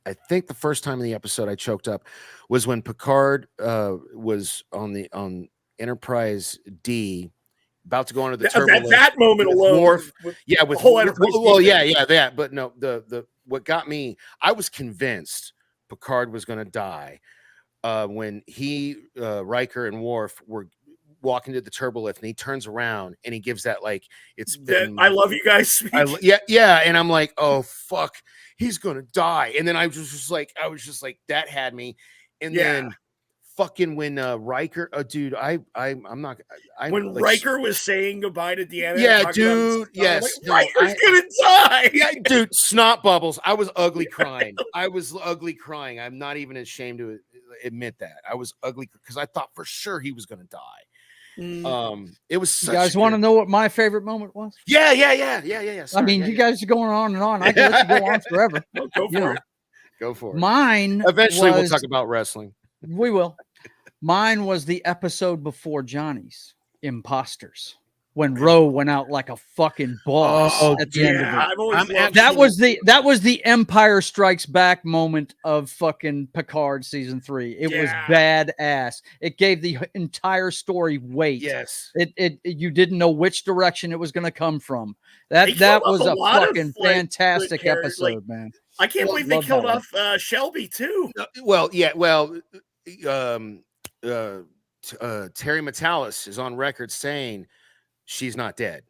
I think the first time in the episode I choked up was when Picard was on Enterprise D, about to go into the turbo lift. That moment alone. Worf, with yeah, with the whole Enterprise. Well, yeah, that. But no, the what got me, I was convinced Picard was going to die when Riker and Worf were walking to the turbo lift, and he turns around and he gives that like it's I love you guys speech. Yeah, and I'm like, oh fuck, he's gonna die. And then I was just like that had me. And then fucking when Riker, dude, I'm not. When like, Riker was saying goodbye to Deanna, yeah, dude, yes, like, Riker's gonna die. Yeah, dude, snot bubbles. I was ugly crying. I'm not even ashamed to admit that I was ugly because I thought for sure he was gonna die. It was. You guys want to know what my favorite moment was? Yeah. Sorry, I mean, you guys are going on and on. I can let you go on forever. Go for it. Go for it. Mine. Eventually, we'll talk about wrestling. We will. Mine was the episode before Johnny's, Imposters, when Ro went out like a fucking boss at the end of it. That was the Empire Strikes Back moment of fucking Picard season 3. It was badass. It gave the entire story weight. Yes. You didn't know which direction it was going to come from. That was a fucking fantastic episode, man. I can't believe they killed off Shelby too. Well, yeah. Well, Terry Metalis is on record saying she's not dead.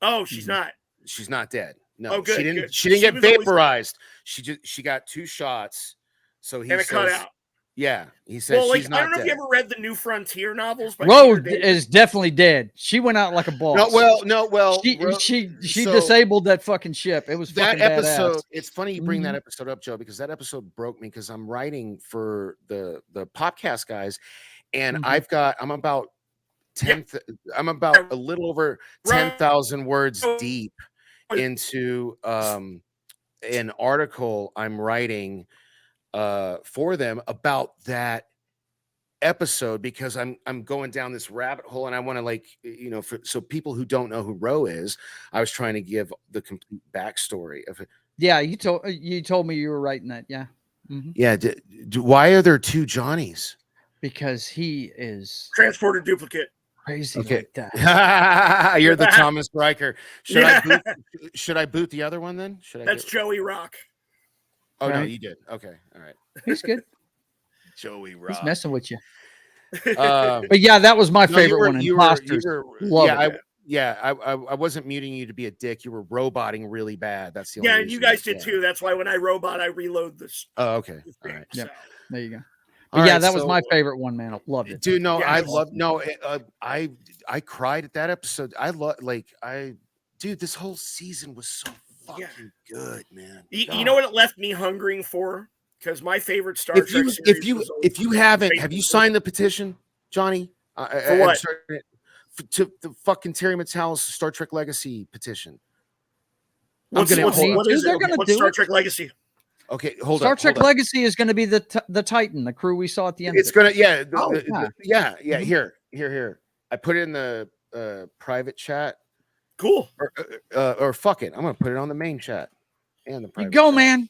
Oh, she's not. She's not dead. No, oh, good, she didn't get vaporized. She got 2 shots. So he says, cut out. Yeah, he says she's not I don't know dead. If you ever read the New Frontier novels. Ro is definitely dead. She went out like a boss. She disabled that fucking ship. It was that episode. Badass. It's funny you bring that episode up, Joe, because that episode broke me because I'm writing for the podcast guys, and I'm about a little over 10,000 words deep into an article I'm writing for them about that episode because I'm going down this rabbit hole and I want to so people who don't know who Ro is, I was trying to give the complete backstory of it. Yeah, you told me you were writing that. Yeah. Mm-hmm. Yeah. Why are there 2 Johnnies? Because he is transporter duplicate. Crazy like that. You're the Thomas Riker. Should I boot the other one then? That's Joey Rock. Oh right. No, you did. Okay, all right. He's good. Joey Rock. He's messing with you. But yeah, that was my favorite one. Imposters. I wasn't muting you to be a dick. You were roboting really bad. That's the only reason. You guys did too. That's why when I robot, I reload this. Oh, okay. All right. Yeah. There you go. But yeah, that was my favorite one, man. I loved it. Dude, no, I cried at that episode. Dude, this whole season was so fucking good, man. You know what it left me hungering for? Because my favorite Star Trek series. If you haven't, have you signed the petition, Johnny? For what? To the fucking Terry Metalis Star Trek Legacy petition. What is it? What's Star Trek Legacy? Okay, hold on. Star Trek Legacy is going to be the Titan, the crew we saw at the end. It's going to, yeah. Here. I put it in the private chat. Cool. Or fuck it, I'm going to put it on the main chat and the private. You go, chat. Man.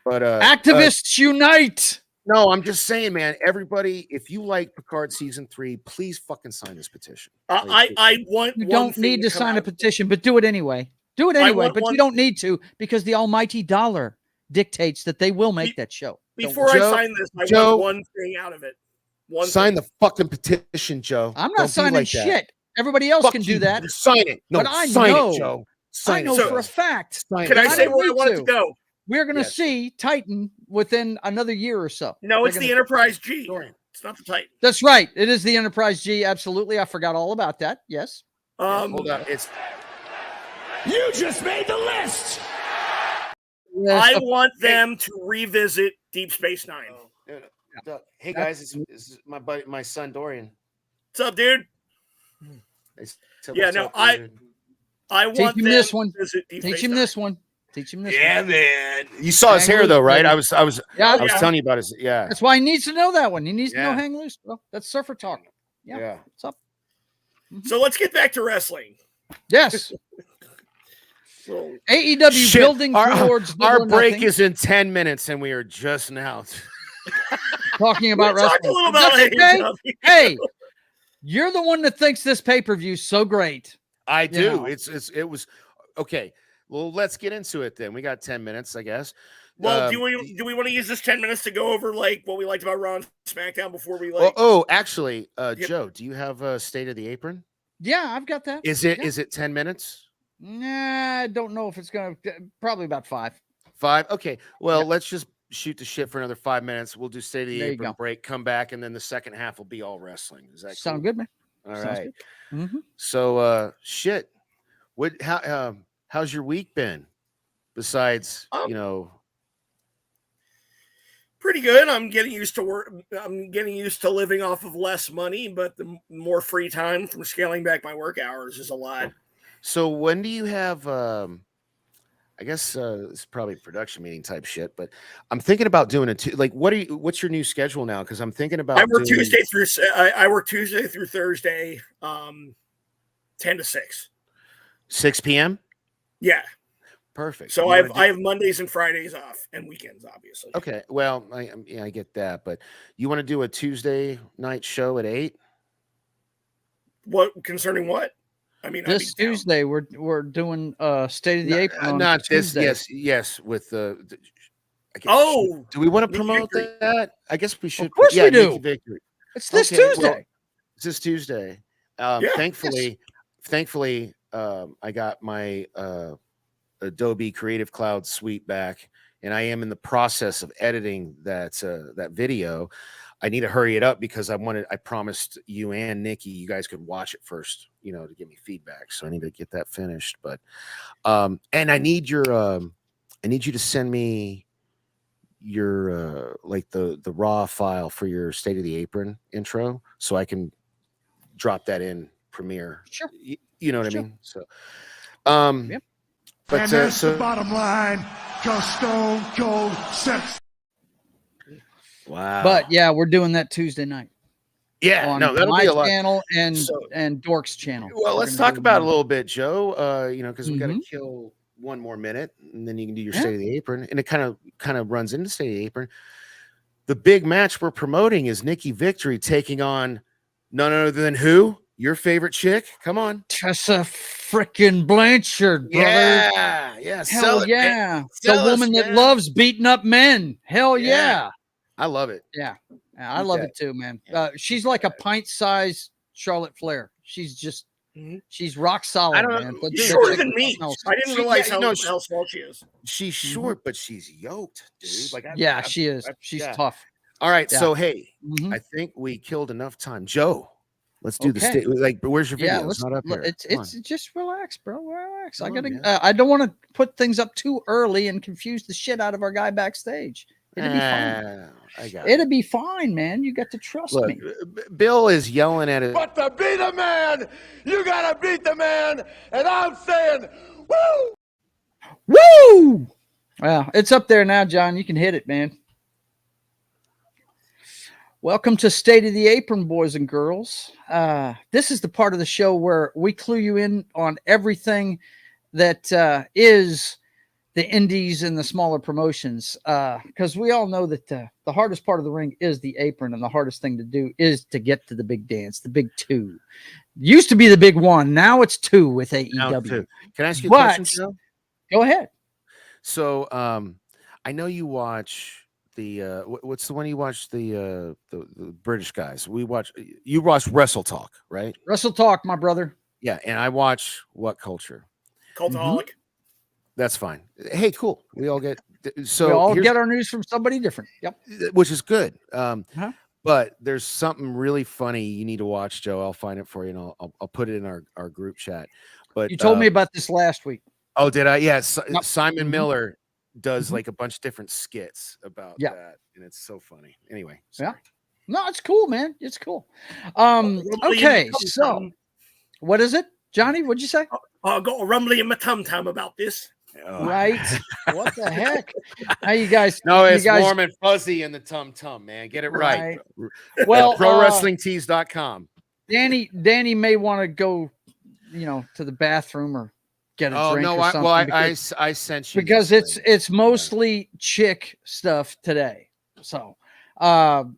But activists unite. No, I'm just saying, man. Everybody, if you like Picard season 3, please fucking sign this petition. I want. You don't need to sign a petition, but do it anyway. Do it anyway, but you don't need to because the almighty dollar dictates that they will make that show. Before I sign this, I want one thing out of it. Sign the fucking petition, Joe. I'm not signing shit. Everybody else can do that. Sign it. No, but I sign know, it, Joe. I know for a fact. Can I say where I want it to go? We're going to see Titan within another year or so. No, it's the Enterprise G. It's not the Titan. That's right. It is the Enterprise G. Absolutely. I forgot all about that. Yes. Hold on. You just made the list. Yes. I want them to revisit Deep Space Nine. Hey guys, this is my son Dorian. What's up, dude? I want Teach him this one. Teach him this one. Teach him this. Yeah, man. You saw his hair though, right? I was telling you about his. Yeah. That's why he needs to know that one. He needs to know hang loose, bro. That's surfer talk. Yeah. What's up? So let's get back to wrestling. Yes. AEW building towards our break is in 10 minutes, and we are just now talking about wrestling. Talk a little about AEW. Hey, You're the one that thinks this pay-per-view is so great. I do. You know. It was okay. Well, let's get into it then. We got 10 minutes, I guess. Well, do we want to use this 10 minutes to go over like what we liked about Raw and SmackDown before we like? Actually, Joe, do you have a State of the Apron? Yeah, I've got that. Is it 10 minutes? Nah, I don't know if it's gonna. Probably about 5. 5. Okay. Well, let's just shoot the shit for another 5 minutes. We'll do State of the Apron break, come back, and then the second half will be all wrestling. Is that sound cool? good, man? All Sounds right. good. Mm-hmm. So, shit. How's your week been? Besides, pretty good. I'm getting used to work. I'm getting used to living off of less money, but the more free time from scaling back my work hours is a lot. So when do you have? I guess it's probably production meeting type shit, but I'm thinking about doing it too. Like, what's your new schedule now? Because I'm thinking about. I work Tuesday through Thursday, 10 to 6. 6 p.m. Yeah. Perfect. So I have Mondays and Fridays off and weekends, obviously. Okay. Well, I get that, but you want to do a Tuesday night show at 8? What concerning what? I mean, this Tuesday we're doing State of the Apron. Not Tuesday. this. Yes, with the. Do we want to promote that? I guess we should. Of course we do. Victory. It's this Tuesday. Well, it's this Tuesday. Thankfully, I got my Adobe Creative Cloud suite back, and I am in the process of editing that video. I need to hurry it up because I promised you and Nikki, you guys could watch it first, to give me feedback. So I need to get that finished. But and I need you to send me your like the raw file for your State of the Apron intro so I can drop that in Premiere. Sure. You know what I mean? So yep. But and that's the bottom line, because Stone Cold sets. Wow. But yeah, we're doing that Tuesday night. Yeah, on that'll my be a lot. Channel and Dork's channel. Well, let's talk about it a little bit, Joe. Because we got to Mm-hmm. kill one more minute, and then you can do your State of the Apron, and it kind of runs into State of the Apron. The big match we're promoting is Nikki Victory taking on none other than who? Your favorite chick? Come on, Tessa freaking Blanchard, brother. Yeah. Hell yeah. The woman that loves beating up men. Hell yeah. I love it. Yeah. I love it too, man. She's like a pint-sized Charlotte Flair. She's just, she's rock solid. I don't know. Man. But she's shorter than me. I didn't realize how small she is. She's short, but she's yoked, dude. Like, she is. She's tough. All right. Yeah. So, hey, I think we killed enough time. Joe, let's do the state. Like, where's your video? It's not up here. It's just relax, bro. Relax. I don't want to put things up too early and confuse the shit out of our guy backstage. It'll be fine. It'll be fine, man. You got to trust me. Bill is yelling at it. But to beat a man, you gotta beat the man. And I'm saying, woo! Woo! Well, it's up there now, John. You can hit it, man. Welcome to State of the Apron, boys and girls. This is the part of the show where we clue you in on everything that is the indies and the smaller promotions, because we all know that the hardest part of the ring is the apron, and the hardest thing to do is to get to the big dance, the big 2. Used to be the big 1, now it's 2 with AEW. Can I ask you a question, Joe? Go ahead. So, I know you watch the what's the one you watch, the British guys? You watch Wrestle Talk, right? Wrestle Talk, my brother. Yeah, and I watch What Culture? Cultaholic. That's fine. Hey, cool. We all get we all get our news from somebody different. Yep, which is good. But there's something really funny you need to watch, Joe. I'll find it for you, and I'll put it in our group chat. But you told me about this last week. Oh, did I? Yeah. Simon Miller does like a bunch of different skits about that, and it's so funny. Anyway, sorry. No, it's cool, man. It's cool. Okay, so what is it, Johnny? What'd you say? I got a rumbly in my tum-tum about this. Right? What the heck? How you guys? No, it's warm and fuzzy in the tum-tum, man. Get it right. Well, ProWrestlingTees.com. Danny may want to go, to the bathroom or get a drink or something. Well, I sent you because it's mostly chick stuff today. So, of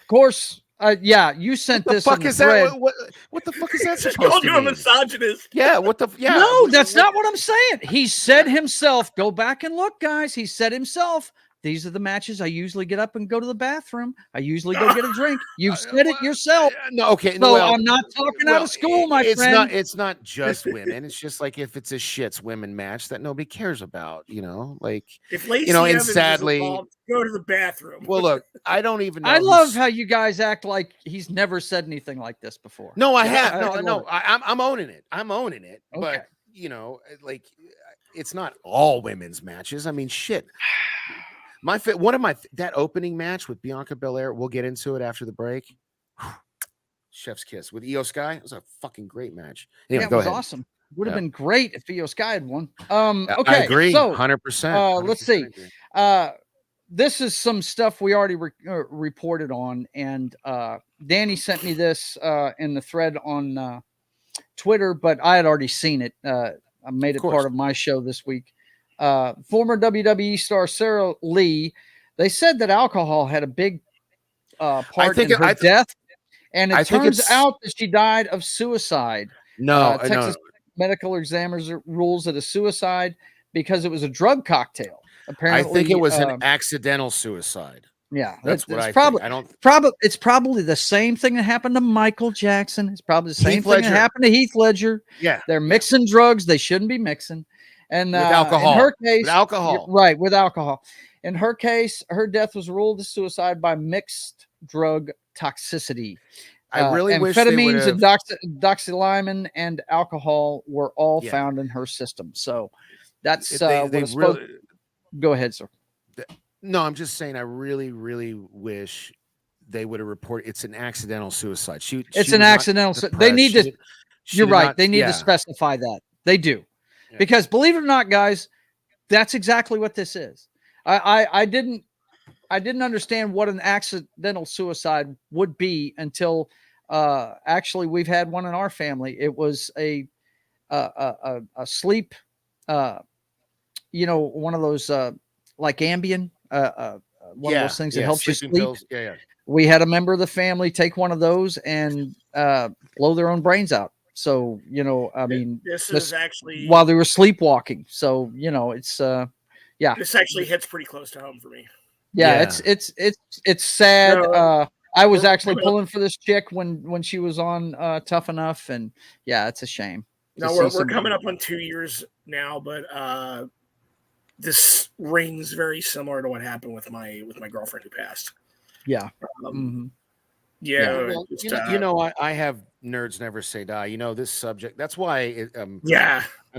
course, Yeah, you sent this. Fuck in is the thread. that? What the fuck is that Just supposed called to you a mean? misogynist. Yeah, what the? Yeah, No, that's not what I'm saying. He said himself, go back and look, guys. He said himself, these are the matches I usually get up and go to the bathroom. I usually go get a drink. You've said it yourself. No, okay. So Well, I'm not talking out of school, my friend. It's not just women. It's just like if it's a shits women match that nobody cares about, like if Lacey and Evans sadly, is involved, go to the bathroom. Well, look, I don't even know. I love how you guys act like he's never said anything like this before. No, I have. No. I'm owning it. I'm owning it. Okay. But like, it's not all women's matches. I mean, shit. That opening match with Bianca Belair. We'll get into it after the break. Chef's kiss with Io Sky. It was a fucking great match. Anyway, it was awesome. Would have been great if Io Sky had won. Okay, I agree. So 100%. Let's see. This is some stuff we already reported on, and Danny sent me this in the thread on Twitter, but I had already seen it. I made it part of my show this week. Former WWE star Sarah Lee, they said that alcohol had a big part in her death, and it turns out that she died of suicide. Texas medical examiners rules it a suicide because it was a drug cocktail. Apparently, I think it was an accidental suicide. Yeah, that's what I think. I don't. It's probably the same thing that happened to Michael Jackson. It's probably the same thing that happened to Heath Ledger. Yeah, they're mixing drugs they shouldn't be mixing, and with alcohol. In her case, with alcohol, right? With alcohol. In her case, her death was ruled a suicide by mixed drug toxicity. I really wish amphetamines and doxylamine and alcohol were all found in her system. So that's Go ahead, sir. No, I'm just saying I really, really wish they would have reported it's an accidental suicide. It's an accidental. They need to. You're right. They need to specify that. They do, because believe it or not, guys, that's exactly what this is. I didn't understand what an accidental suicide would be until actually we've had one in our family. It was a sleep, one of those like Ambien, one of those things that helps you sleep. Pills. We had a member of the family take one of those and blow their own brains out. So, I mean, this is actually while they were sleepwalking. So, it's this actually hits pretty close to home for me. Yeah. It's sad. No, I was actually pulling for this chick when she was on Tough Enough, and it's a shame. No, we're coming up on 2 years now, but this rings very similar to what happened with my girlfriend who passed. Yeah. Yeah. Well, I have Nerds Never Say Die. This subject. That's why. I'm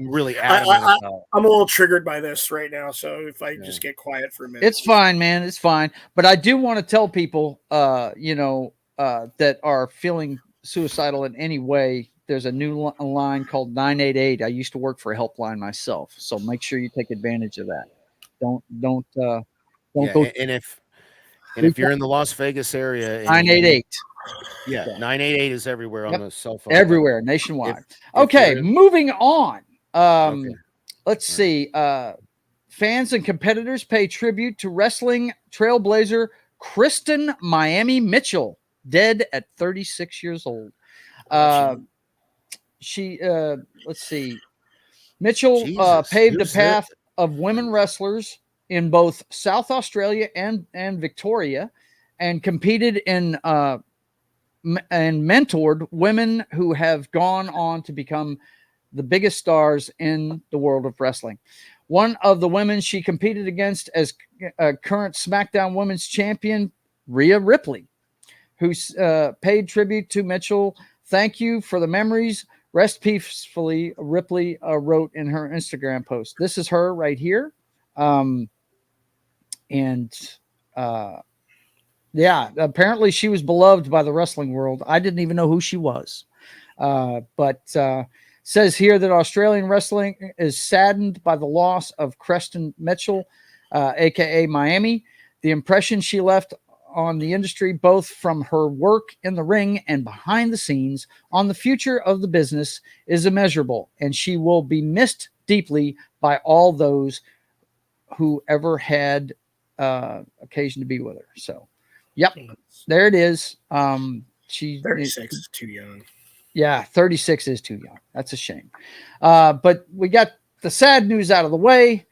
really adamant I'm a little triggered by this right now. So if I just get quiet for a minute, it's fine, man. It's fine. But I do want to tell people, that are feeling suicidal in any way. There's a new line called 988. I used to work for a helpline myself, so make sure you take advantage of that. Don't go. And if you're in the Las Vegas area, 988. 988 is everywhere on the cell phone. Everywhere, nationwide. Okay, moving on. Let's see. Fans and competitors pay tribute to wrestling trailblazer Kristen Miami Mitchell, dead at 36 years old. Let's see. Mitchell paved a path of women wrestlers in both South Australia and Victoria, and competed in and mentored women who have gone on to become the biggest stars in the world of wrestling. One of the women she competed against as current SmackDown Women's Champion, Rhea Ripley, who paid tribute to Mitchell. Thank you for the memories. Rest peacefully, Ripley wrote in her Instagram post. This is her right here. Apparently she was beloved by the wrestling world. I didn't even know who she was. But says here that Australian wrestling is saddened by the loss of Kristen Mitchell, aka Miami. The impression she left on the industry, both from her work in the ring and behind the scenes, on the future of the business is immeasurable, and she will be missed deeply by all those who ever had occasion to be with her. So Yep, there it is. She 36 is too young. Yeah, 36 is too young. That's a shame. But we got the sad news out of the way.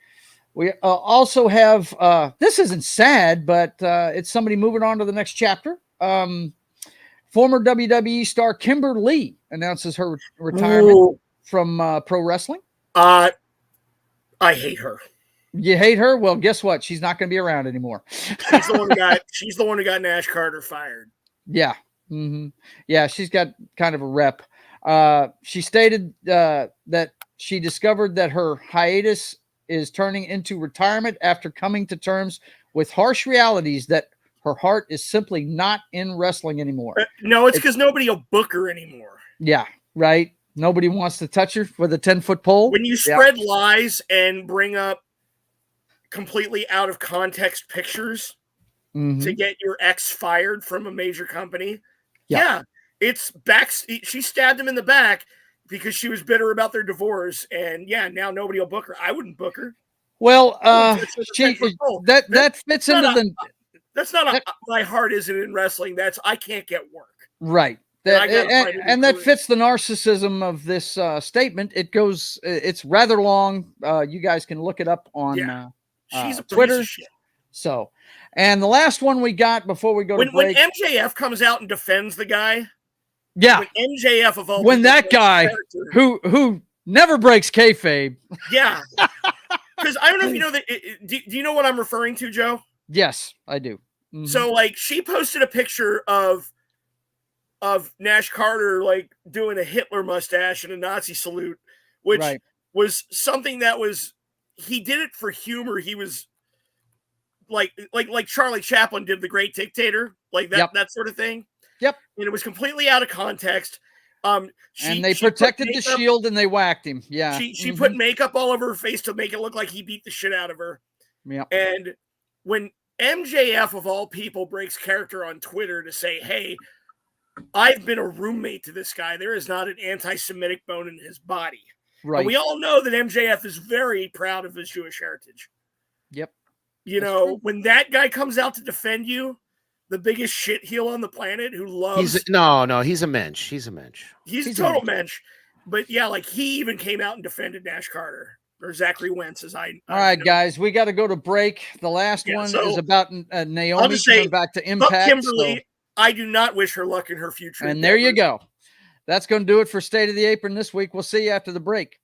We also have this isn't sad, but it's somebody moving on to the next chapter. Former WWE star Kimber Lee announces her retirement from pro wrestling. I hate her. You hate her? Well, guess what? She's not going to be around anymore. She's the one who got Nash Carter fired. Yeah. Mm-hmm. Yeah, she's got kind of a rep. She stated that she discovered that her hiatus is turning into retirement after coming to terms with harsh realities that her heart is simply not in wrestling anymore. No, it's because nobody will book her anymore. Yeah, right. Nobody wants to touch her with a 10-foot pole. When you spread lies and bring up completely out of context pictures to get your ex fired from a major company, it's back. She stabbed him in the back because she was bitter about their divorce, and now nobody will book her. I wouldn't book her. Well, that fits into the. That's not my heart isn't in wrestling. That's I can't get work. Right. That fits the narcissism of this statement. It's rather long. You guys can look it up on she's a Twitter. piece of shit. So, and the last one we got before we go to break. When MJF comes out and defends the guy. Yeah. When MJF of all when that guy who never breaks kayfabe. Yeah. Because I don't know if you know that. Do you know what I'm referring to, Joe? Yes, I do. Mm-hmm. So, like, she posted a picture of Nash Carter, like, doing a Hitler mustache and a Nazi salute, which was something that was, he did it for humor. He was like Charlie Chaplin did The Great Dictator, like that sort of thing. Yep. And it was completely out of context. And they protected the shield and they whacked him. Yeah. She put makeup all over her face to make it look like he beat the shit out of her. Yeah. And when MJF of all people breaks character on Twitter to say, hey, I've been a roommate to this guy. There is not an anti-Semitic bone in his body. Right. And we all know that MJF is very proud of his Jewish heritage. Yep. That's true. When that guy comes out to defend you, the biggest shit heel on the planet who loves... he's a mensch. He's a total mensch. But yeah, like he even came out and defended Nash Carter. Or Zachary Wentz, as I all right, guys, we got to go to break. The last one is about Naomi coming back to Impact. Kimberly, I do not wish her luck in her future. And there you go. That's going to do it for State of the Apron this week. We'll see you after the break.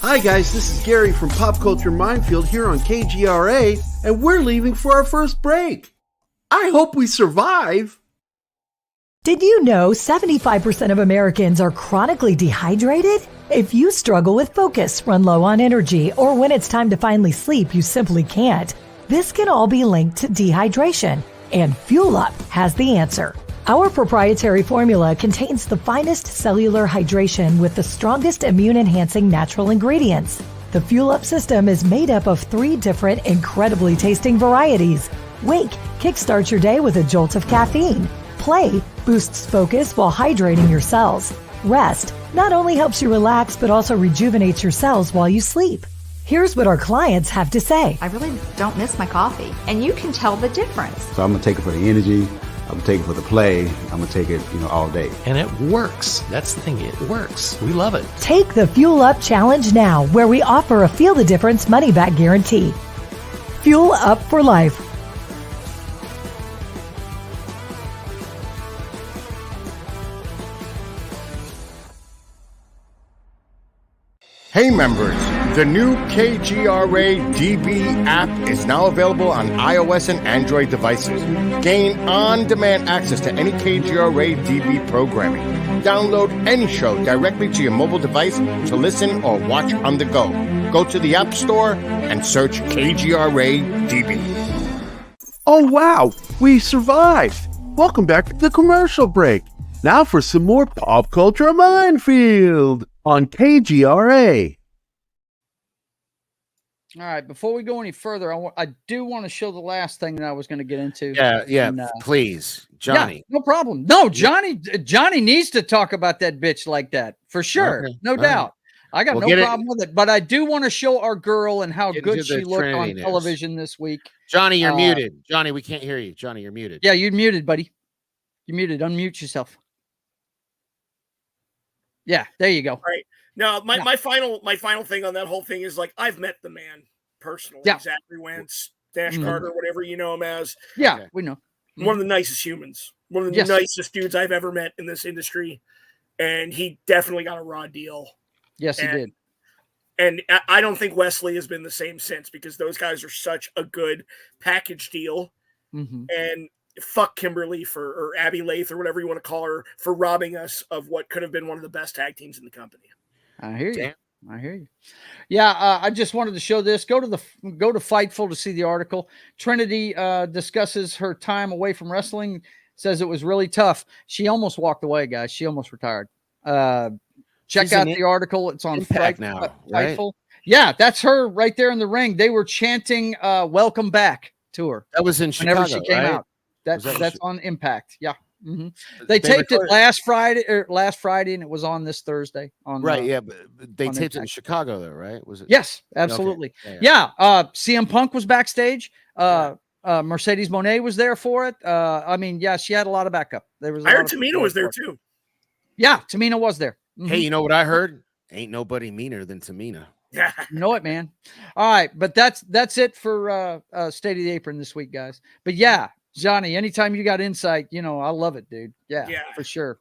Hi, guys. This is Gary from Pop Culture Minefield here on KGRA, and we're leaving for our first break. I hope we survive. Did you know 75% of Americans are chronically dehydrated? If you struggle with focus, run low on energy, or when it's time to finally sleep, you simply can't, this can all be linked to dehydration, and Fuel Up has the answer. Our proprietary formula contains the finest cellular hydration with the strongest immune-enhancing natural ingredients. The Fuel Up system is made up of 3 different incredibly tasting varieties. Wake kickstarts your day with a jolt of caffeine. Play boosts focus while hydrating your cells. Rest not only helps you relax, but also rejuvenates your cells while you sleep. Here's what our clients have to say. I really don't miss my coffee, and you can tell the difference. So I'm going to take it for the energy. I'm going to take it for the play. I'm going to take it, all day. And it works. That's the thing. It works. We love it. Take the Fuel Up Challenge now, where we offer a feel the difference money back guarantee. Fuel Up for life. Hey members, the new KGRA DB app is now available on iOS and Android devices. Gain on-demand access to any KGRA DB programming. Download any show directly to your mobile device to listen or watch on the go. Go to the App Store and search KGRA DB. Oh wow, we survived. Welcome back to the commercial break. Now for some more Pop Culture Minefield on KGRA. All right, before we go any further, I do want to show the last thing that I was going to get into. Yeah, please, Johnny. Yeah, no problem. No, Johnny needs to talk about that bitch like that for sure, no doubt. I got no problem with it, but I do want to show our girl and how good she looked on television this week. Johnny, you're muted. Johnny, we can't hear you. Johnny, you're muted. Yeah, you're muted, buddy. You're muted. Unmute yourself. Yeah, there you go. Right. Now, my final thing on that whole thing is like I've met the man personally. Yeah. Zachary Wentz, Dash Carter, whatever you know him as. Yeah, we know. One of the nicest humans. One of the nicest dudes I've ever met in this industry. And he definitely got a raw deal. Yes, he did. And I don't think Wesley has been the same since because those guys are such a good package deal. And fuck Kimberly or Abby Lath or whatever you want to call her for robbing us of what could have been one of the best tag teams in the company. I hear you. I hear you. Yeah, I just wanted to show this. Go to Fightful to see the article. Trinity discusses her time away from wrestling. Says it was really tough. She almost walked away, guys. She almost retired. Check out the article. It's on Impact now, right? Fightful. Yeah, that's her right there in the ring. They were chanting "Welcome back" to her. That was in Chicago, whenever she came right? out. That's on Impact. Yeah. They taped it last Friday, and it was on this Thursday. Yeah, but they taped it in Chicago, though, right? Was it? Yes, absolutely. Okay. Yeah. CM Punk was backstage. Mercedes Moné was there for it. I mean, yeah, she had a lot of backup. I heard Tamina was there too. Yeah, Tamina was there. Hey, you know what I heard? Ain't nobody meaner than Tamina. Yeah, you know it, man. All right, but that's it for State of the Apron this week, guys. But yeah, Johnny, anytime you got insight, I love it, dude. Yeah, for sure.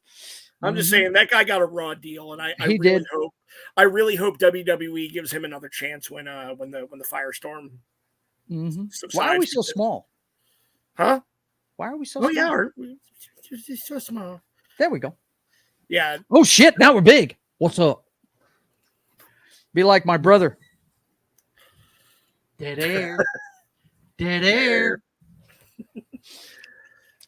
I'm just saying that guy got a raw deal, and I really hope WWE gives him another chance when the firestorm. Why are we so small? Huh? Why are we so small? Yeah, just so small. There we go. Yeah. Oh shit! Now we're big. What's up? Be like my brother. Dead air. Dead air.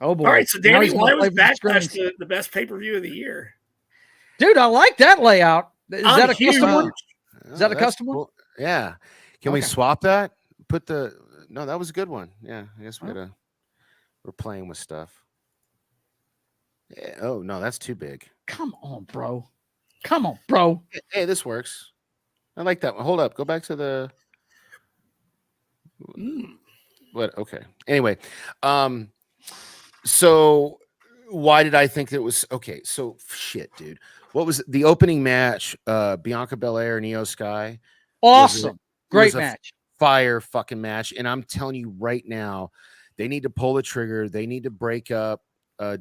Oh boy! All right, so Danny, why was Backlash the best pay-per-view of the year? Dude, I like that layout. Is that a custom one? Is that a custom one? Yeah. Can we swap that? No, that was a good one. Yeah, I guess we're playing with stuff. Yeah. Oh no, that's too big. Come on, bro. Come on, bro. Hey, this works. I like that one. Hold up. Go back to the. What? Okay. Anyway, so why did I think it was okay? So shit, dude. What was the opening match? Bianca Belair and Io Sky. Awesome. Great match. Fire fucking match. And I'm telling you right now, they need to pull the trigger. They need to break up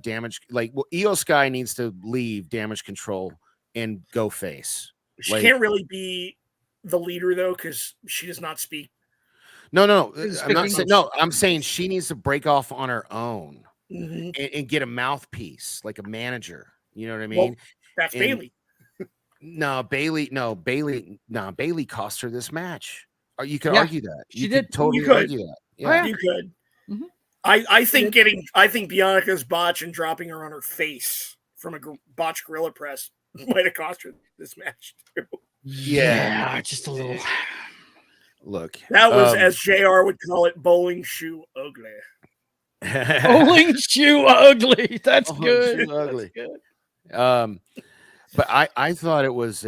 Damage. Io Sky needs to leave Damage Control and go face. She can't really be the leader though, because she does not speak. No. I'm not saying no. I'm saying she needs to break off on her own and get a mouthpiece, like a manager. You know what I mean? Well, that's Bailey. Bailey cost her this match. You could argue that. You could totally argue that. Yeah, you could. I think Bianca's botch and dropping her on her face from a botch gorilla press might have cost her this match too. Yeah, just a little. Look, that was as JR would call it, bowling shoe ugly. Bowling shoe ugly. That's good. Ugly. That's good. But I thought it was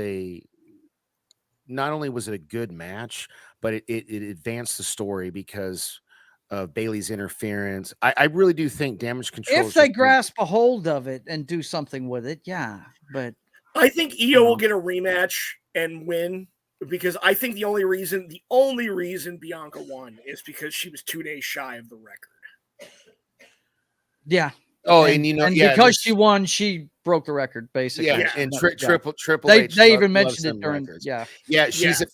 not only was it a good match, but it advanced the story because of Bailey's interference. I really do think Damage Control. If they grasp a hold of it and do something with it, yeah. But I think Io will get a rematch and win, because I think the only reason Bianca won is because she was 2 days shy of the record. Yeah. Oh, and because she won, she broke the record basically. Yeah, and Triple H. They even mentioned it during. Records. Yeah. She's at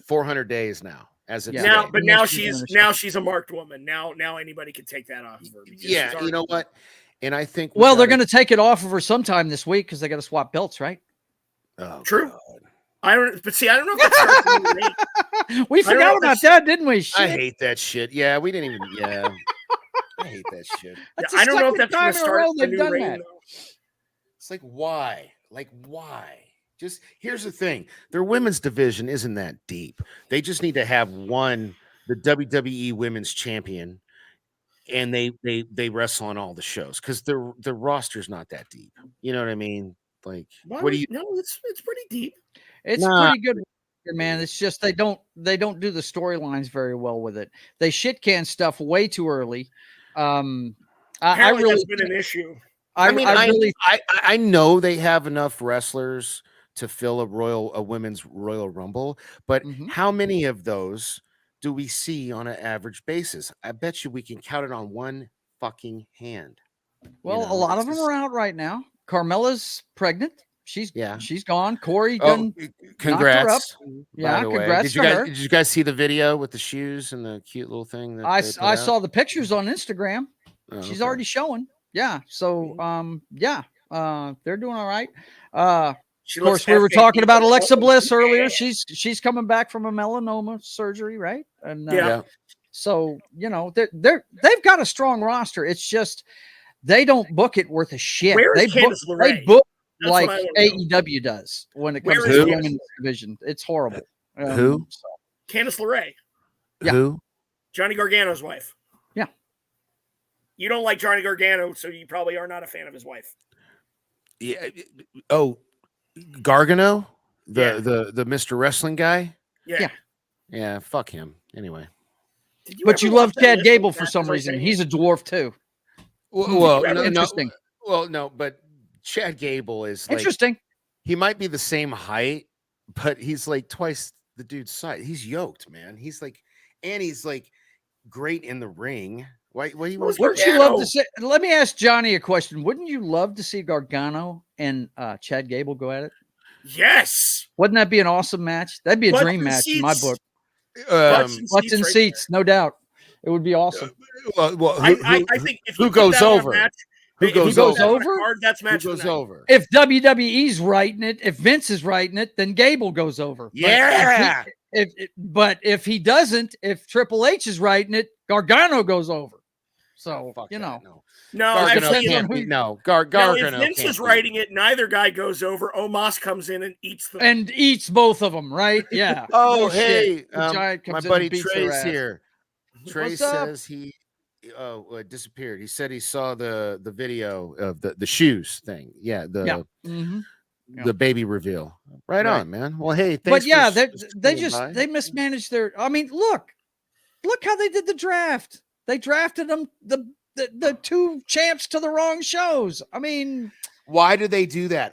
400 days now. As of now, but now she's a marked woman. Now anybody can take that off of her. Yeah, you know what? And I think they're going to take it off of her sometime this week because they got to swap belts, right? Oh, true. God. I don't know if that's we forgot about that, didn't we? Shit. I hate that shit. Yeah, we didn't even. Yeah, I hate that shit. I don't know if that's going to start a new reign. It's like why? Why? Just here's the thing: their women's division isn't that deep. They just need to have the WWE Women's Champion, and they wrestle on all the shows because their roster's not that deep. You know what I mean? Like, Why what do you? No, it's pretty deep. It's pretty good, man. It's just they don't do the storylines very well with it. They shit can stuff way too early. Apparently, really that's been an issue. I know they have enough wrestlers to fill a women's Royal Rumble, but how many of those do we see on an average basis? I bet you we can count it on one fucking hand. Well, a lot of them are out right now. Carmella's pregnant. She's gone. Corey done. Congrats. Yeah, congrats to her. Did you guys see the video with the shoes and the cute little thing? That I saw the pictures on Instagram. Oh, She's already showing. Yeah. So they're doing all right. Of course, we were talking about Alexa Bliss earlier. She's coming back from a melanoma surgery, right? And so they've got a strong roster. It's just they don't book it worth a shit. They book like AEW does when it comes to the women's division. It's horrible. Who? Candice LeRae. Yeah. Who? Johnny Gargano's wife. Yeah. You don't like Johnny Gargano, so you probably are not a fan of his wife. Yeah. Oh, Gargano, the Mr. Wrestling guy. Yeah. Fuck him. Anyway. But you love Chad Gable for some reason. He's a dwarf too. Well, interesting. No, but Chad Gable is interesting. He might be the same height, but he's like twice the dude's size. He's yoked, man. He's like great in the ring. Wouldn't you love to see? Let me ask Johnny a question. Wouldn't you love to see Gargano and Chad Gable go at it? Yes. Wouldn't that be an awesome match? That'd be a dream match in my book. Butts and seats, no doubt. It would be awesome. I think if who goes over? Who goes over? That's match who goes over. If WWE's writing it, if Vince is writing it, then Gable goes over. Yeah. But if he doesn't, if Triple H is writing it, Gargano goes over. So No, Gargano. If Vince is writing it, neither guy goes over. Omos comes in and eats them. And eats both of them, right? Yeah. Oh, hey, my buddy Trey's here. Trey says he disappeared. He said he saw the video of the shoes thing. Yeah, the baby reveal. Right on, man. Well, hey, thanks. But they mismanaged their. I mean, look how they did the draft. They drafted them the two champs to the wrong shows. I mean, why do they do that?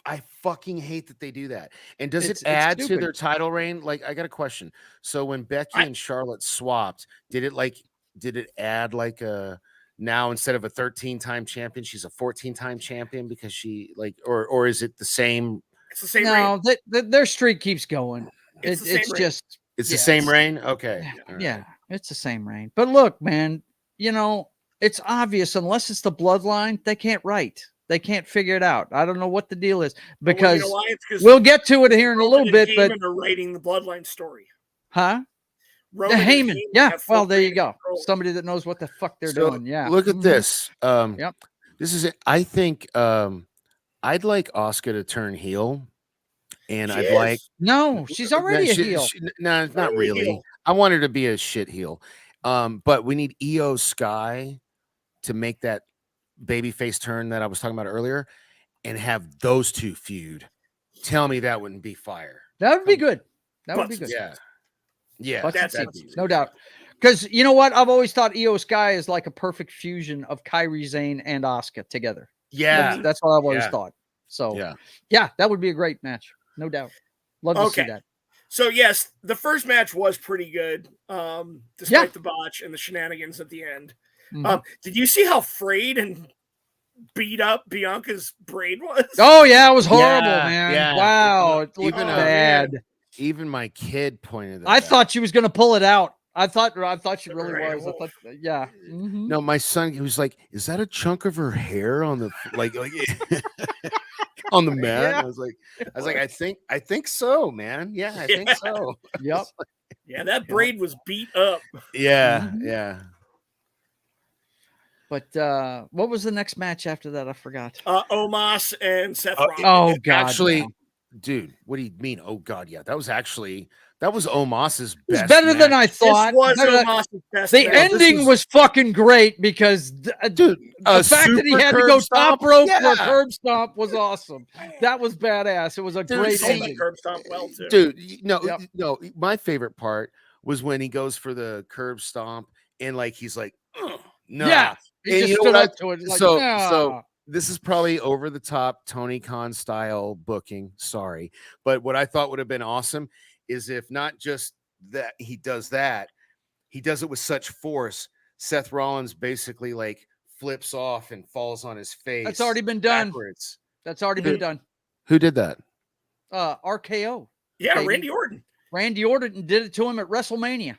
I fucking hate that they do that. And does it add to their title reign? Like, I got a question. So when Becky and Charlotte swapped, did it add like a now instead of a 13-time champion, she's a 14-time champion because she or is it the same? It's the same. No, their streak keeps going. It's just the same reign. Okay. Yeah, it's the same reign. But look, man, it's obvious unless it's the bloodline, they can't write. They can't figure it out. I don't know what the deal is because we'll get to it here in a little bit. But they're writing the bloodline story, huh? The Heyman, yeah. Well, there you go. Somebody that knows what the fuck they're doing. Yeah. Look at this. Yep. This is it. I think I'd like Asuka to turn heel, and she's already a heel. No, not really. I want her to be a shit heel. But we need Io Sky to make that babyface turn that I was talking about earlier and have those two feud. Tell me that wouldn't be fire. That would be good. That would be good. Yeah. No doubt. Because you know what? I've always thought Io Sky is like a perfect fusion of Kairi Sane and Asuka together. Yeah. That's what I've always thought. So yeah, that would be a great match. No doubt. Love to see that. So yes, the first match was pretty good. Despite the botch and the shenanigans at the end. Did you see how frayed and beat up Bianca's braid was? Oh yeah, it was horrible, man. Yeah. Wow, it looked bad. Even my kid pointed. I thought she was going to pull it out. I thought she really was. I thought, No, my son, he was like, "Is that a chunk of her hair on the like on the mat?" Yeah. I was like, I think so, man. Yeah, I think so. Yep. Yeah, that braid was beat up. Yeah, yeah. But what was the next match after that? I forgot. Omos and Seth Rollins. Oh God! Actually, dude, what do you mean? Oh God, yeah, that was actually That was Omos's It was best better than I match. thought. This was Better than- Omos's best the match. ending was fucking great because Dude, the fact that he super had to curb go stomp? top rope for a Yeah. curb stomp was awesome. That was badass. It was a Dude, great Sold ending. that curb stomp well too. Dude, no, Yep. no. My favorite part was when he goes for the curb stomp and like he's like, nah. Yeah, he And just you know stood what up to it. Like, so nah. this is probably over the top Tony Khan style booking. Sorry, but what I thought would have been awesome is if not just that he does it with such force. Seth Rollins basically like flips off and falls on his face. That's already been done. Backwards. That's already been done. Who did that? RKO. Yeah, baby. Randy Orton Randy Orton did it to him at WrestleMania.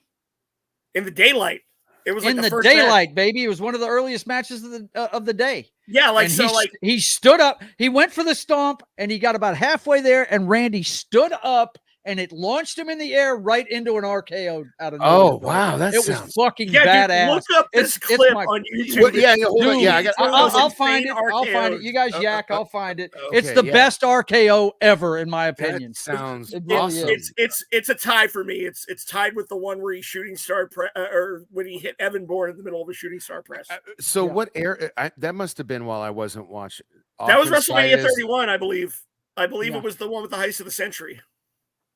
in the daylight. It was like in the first daylight, match. baby. It was one of the earliest matches of the day. Yeah, like and so, he stood up. He went for the stomp, and he got about halfway there, and Randy stood up, and it launched him in the air right into an RKO out of nowhere. Oh wow, that it sounds was fucking yeah, badass. Dude, look up this clip on YouTube. Well, yeah, hold on. Dude, Yeah, I'll find it. I'll find it. You guys yak. I'll find it. It's okay, the yeah. best RKO ever, in my opinion. That sounds It really awesome. is. It's a tie for me. It's tied with the one where he shooting star or when he hit Evan Bourne in the middle of a shooting star press. So what air? That must have been while I wasn't watching. That was WrestleMania Offense 31, I believe. I believe Yeah. it was the one with the heist of the century.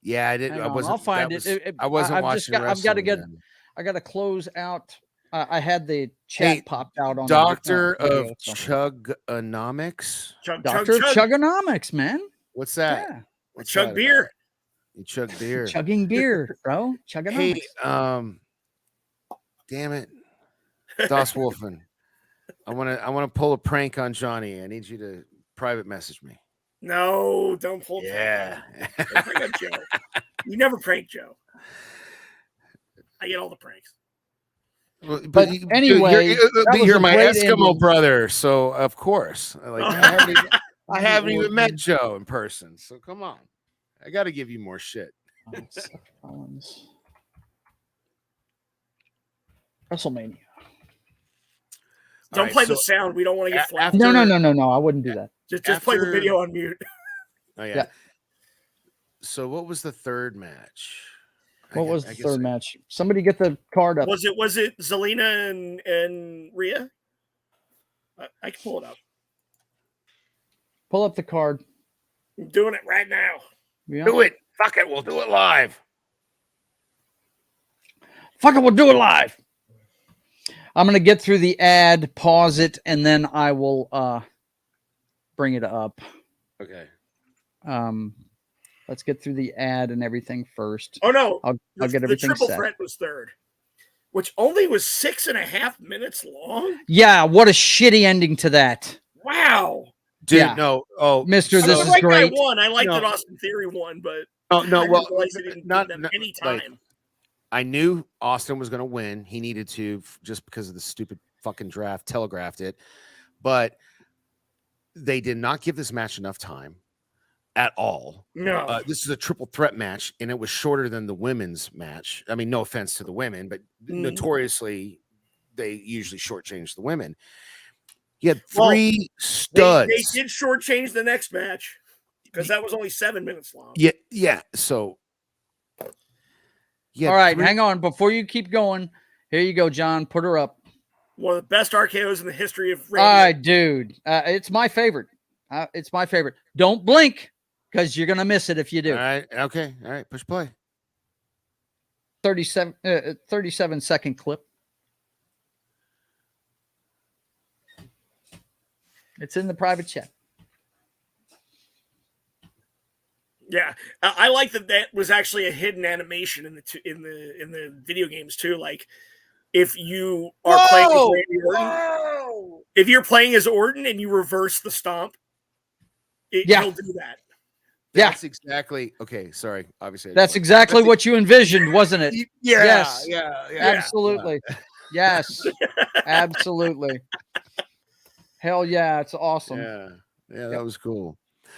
Yeah, I didn't. Hang I on, wasn't. I'll find that it. was- I wasn't I've just watching. I've got to wrestling get. then. I got to close out. I had the chat Hey, popped out on Doctor the video, of so. Chugonomics. Doctor of Chugonomics, man. What's that? Yeah, What's Chug that beer. about? You chug beer. chugging beer, bro. Chugonomics. Hey, damn it, Das Wolfen. I want to pull a prank on Johnny. I need you to private message me. No, don't pull. Yeah. Don't prank on Joe. You never prank Joe. I get all the pranks. But anyway, that was you're a my great Eskimo ending. brother, so of course, like I haven't even met Joe in person. So come on, I got to give you more shit. WrestleMania. Don't play the sound. We don't want to get flagged. No. I wouldn't do that. Just play the video on mute. Oh yeah. So what was the third match? What was the third match? Somebody get the card up. Was it Zelina and Rhea? I can pull it up. Pull up the card. I'm doing it right now. Yeah. Do it. Fuck it. We'll do it live. Fuck it, we'll do it live. I'm gonna get through the ad, pause it, and then I will bring it up. Okay. Let's get through the ad and everything first. Oh no, I'll get everything the triple set. threat was third, which only was 6.5 minutes long. Yeah, what a shitty ending to that. Wow, dude. Yeah. No, oh, Mister, I mean, this the is right great. guy won. I like No. that Austin Theory won, but no. I didn't Well, realize he didn't not give them any like, time. I knew Austin was going to win. He needed to just because of the stupid fucking draft, telegraphed it. But they did not give this match enough time at all. No. This is a triple threat match, and it was shorter than the women's match. I mean, no offense to the women, but notoriously, they usually shortchange the women. You had three studs. They did shortchange the next match because that was only 7 minutes long. Yeah. So, All right, hang on. Before you keep going, here you go, John. Put her up. One of the best RKOs in the history of radio. All right, dude. It's my favorite. It's my favorite. Don't blink because you're going to miss it if you do. All right. Okay. All right. Push play. 37-second clip. It's in the private chat. Yeah, I like that was actually a hidden animation in the video games too. Like if you are playing as Randy Orton, if you're playing as Orton and you reverse the stomp, he'll do that. That's exactly okay. Sorry, obviously. That's exactly what you envisioned, wasn't it? Yeah, Yes. yeah, Absolutely. Yes. Absolutely. Hell yeah, it's awesome. Yeah, that was cool.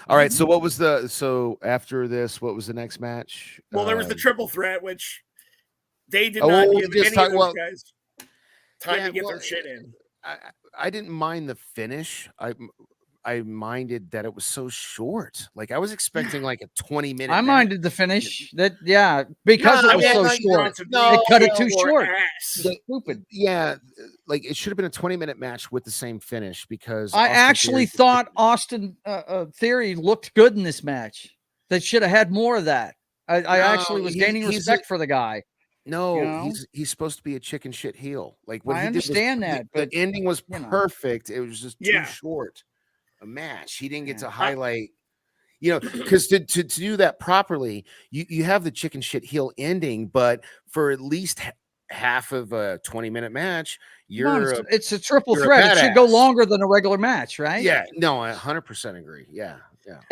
All right, so after this, what was the next match? Well, there was the triple threat, which they did not give any of those guys time to get their shit in. I didn't mind the finish. I I minded that it was so short. Like I was expecting like a 20-minute. I minded the finish. Because it was so short. They cut it too short. Stupid. Yeah, like it should have been a 20-minute match with the same finish because I actually thought Austin Theory looked good in this match. They should have had more of that. I actually was gaining respect for the guy. No, he's supposed to be a chicken shit heel. Like what I he understand did was, that, but the ending was perfect. It was just too short a match. He didn't get to highlight, because to do that properly, you have the chicken shit heel ending, but for at least half of a 20-minute match, it's a triple threat. It should go longer than a regular match, right? Yeah, no, I 100% agree. Yeah.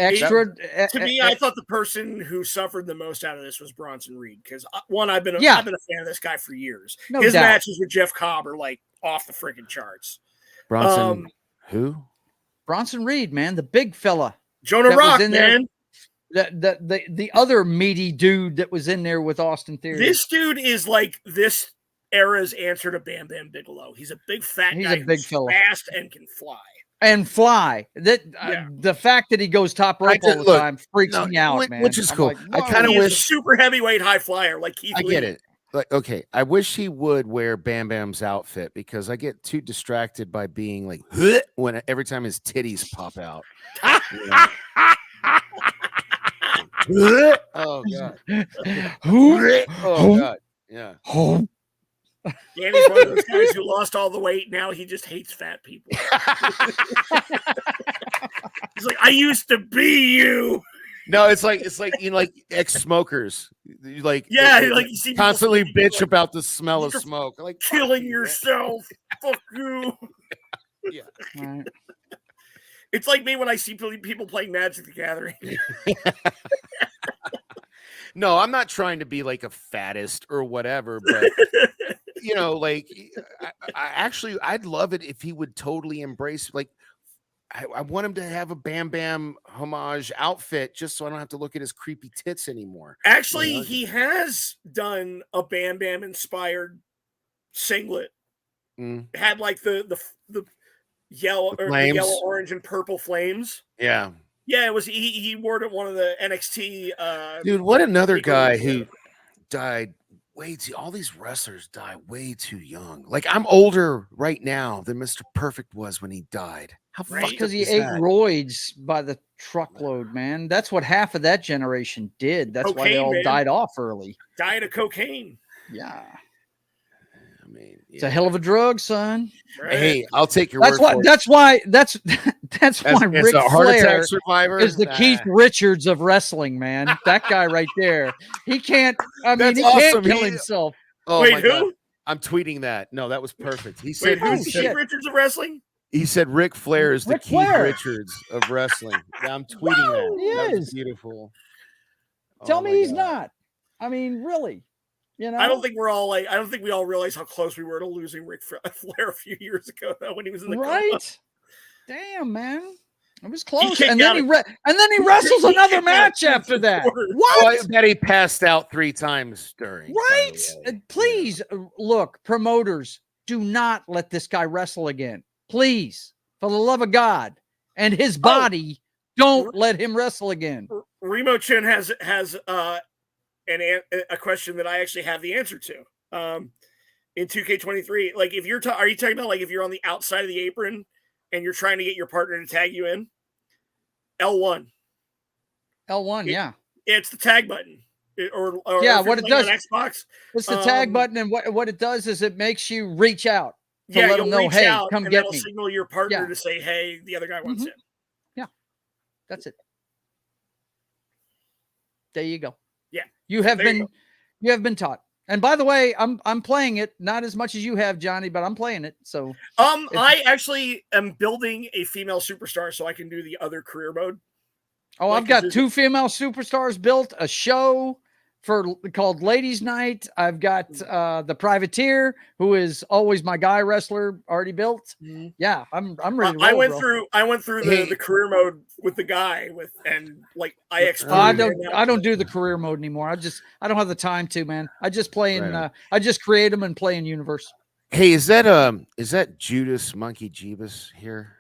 To me, I thought the person who suffered the most out of this was Bronson Reed because I've been a fan of this guy for years. His matches with Jeff Cobb are like off the freaking charts. Bronson, who? Bronson Reed, man, the big fella. Jonah Rock, man. The other meaty dude that was in there with Austin Theory. This dude is like this era's answer to Bam Bam Bigelow. He's a big fat guy. He's a big fella, fast and can fly. The fact that he goes top rope all the time freaks me out, man. Which is cool. Like, I kind of wish super heavythime high flyer like Keith Lee. I get it. Like, okay, I wish he would wear Bam Bam's outfit because I get too distracted by being like when every time his titties pop out. Oh god. Oh god. Yeah. Danny's one of those guys who lost all the weight. Now he just hates fat people. He's like, I used to be you. No, it's like like ex-smokers. Like you see constantly bitch about the smell of smoke. Like killing yourself. Fuck you. Yeah. Right. It's like me when I see people playing Magic the Gathering. No, I'm not trying to be like a fattest or whatever, but like I'd love it if he would totally embrace, like, I want him to have a Bam Bam homage outfit just so I don't have to look at his creepy tits anymore. Actually, he has done a Bam Bam inspired singlet. Had like the yellow or the yellow, orange, and purple flames. Yeah. Yeah, it was he wore it at one of the NXT dude, what another guy who died all these wrestlers die way too young. Like I'm older right now than Mr. Perfect was when he died. How fucked because he ate roids by the truckload, man. That's what half of that generation did. That's why they all died off early. Died of cocaine. Yeah. I mean, it's a hell of a drug, son. Right. Hey, I'll take your word for it. That's why Ric Flair survivor is the Keith Richards of wrestling, man. That guy right there. He can't. I mean, he can't kill himself. Oh, wait, who? God. I'm tweeting that. No, that was perfect. He said, "Who's Keith Richards of wrestling?" He said Ric Flair is the Keith Richards of wrestling. Yeah, I'm tweeting that. He that is was beautiful. Tell me he's not. I mean, really. I don't think we all realize how close we were to losing Ric Flair a few years ago, though, when he was in the coma. Damn, man, it was close. And then he wrestles another match after that. What? Well, I bet he passed out 3 times during. Right? Please look, promoters, do not let this guy wrestle again, please, for the love of God and his body. Don't let him wrestle again. Remo Chin has a question that I actually have the answer to. In 2K23, like if you're are you talking about like if you're on the outside of the apron and you're trying to get your partner to tag you in? L1, yeah, it's the tag button. Or what it does on Xbox, it's the tag button, and what it does is it makes you reach out to let them know, hey, come get me. Signal your partner to say, hey, the other guy wants in. Yeah, that's it. There you go. Yeah, you have been taught. And by the way, I'm playing it, not as much as you have, Johnny, but I'm playing it. So I actually am building a female superstar so I can do the other career mode. Oh, I've got 2 female superstars built, a show called Ladies Night. I've got the Privateer, who is always my guy wrestler, already built. Yeah, I'm ready to roll, I went through the career mode with the guy I don't do the career mode anymore. I don't have the time to, man. I just play in I just create them and play in universe. Hey, is that Judas Monkey Jeebus here?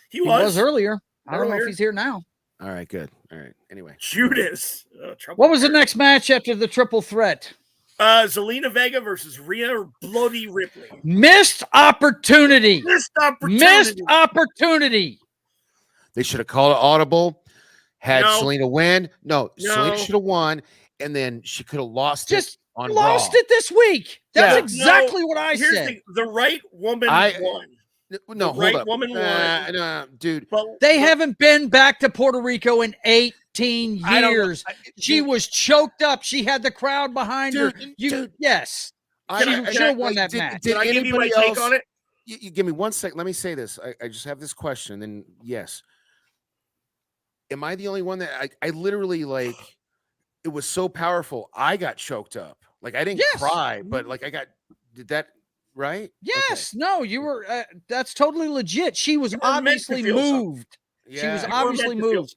He was earlier. I don't know if he's here now. All right, good. All right. Anyway, Judas. What was the next match after the triple threat? Zelina Vega versus Rhea Bloody Ripley. Missed opportunity. Missed opportunity. Missed opportunity. they should have called it audible. Had No. Selena win. No, No. Selena should have won, and then she could have lost Just it on lost Raw. it this week. That's Yeah. exactly what I Here's said. the right woman won. No, hold right up. woman won. No, dude. But They haven't been back to Puerto Rico in 18 I don't- years. She was choked up. She had the crowd behind her. Yes. She should have won that match. Did I give you my anybody take else- on it? You give me 1 second. Let me say this. I just have this question. And yes, am I the only one that I literally like? It was so powerful. I got choked up. Like I didn't Yes. cry, but like did that right? Yes. No, you were. That's totally legit. She was You were meant to obviously feel something. moved. Yeah. She was You were obviously meant to feel moved.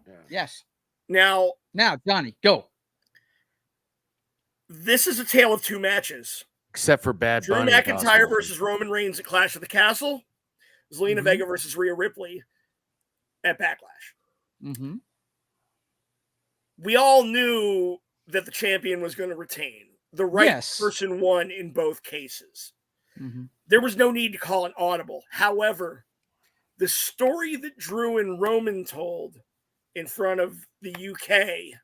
Yeah. Yes. Now, Now, Johnny, go. this is a tale of two matches. Except for Bad Drew Bunny. McIntyre versus Roman Reigns at Clash of the Castle. Zelina Vega versus Rhea Ripley at Backlash. Mm-hmm. We all knew that the champion was going to retain. The right Yes. person won in both cases. Mm-hmm. There was no need to call it audible. However, the story that Drew and Roman told in front of the UK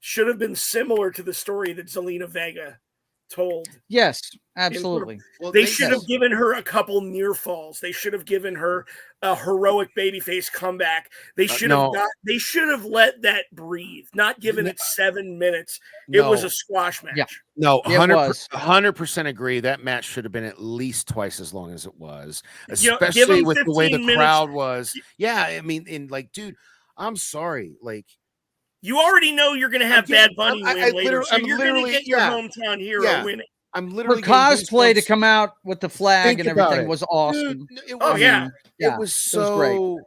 should have been similar to the story that Zelina Vega told. Yes, absolutely. Well, They should have given her a couple near falls. They should have given her a heroic babyface comeback. They should have They should have let that breathe. Not given it 7 minutes. It was a squash match. Yeah. No, It was. 100% agree. That match should have been at least twice as long as it was, You know, give especially them with the way the 15 minutes. crowd was. Yeah, I mean, and like, dude, I'm sorry, like. You already know you're going to have Bad Bunny win later, so I'm you're going to literally- get your yeah. hometown hero Yeah. winning. I'm Her literally cosplay to goosebumps. come out with the flag Think and about everything it. was awesome. Dude, it Oh, was, yeah. Yeah, it was it was great. so.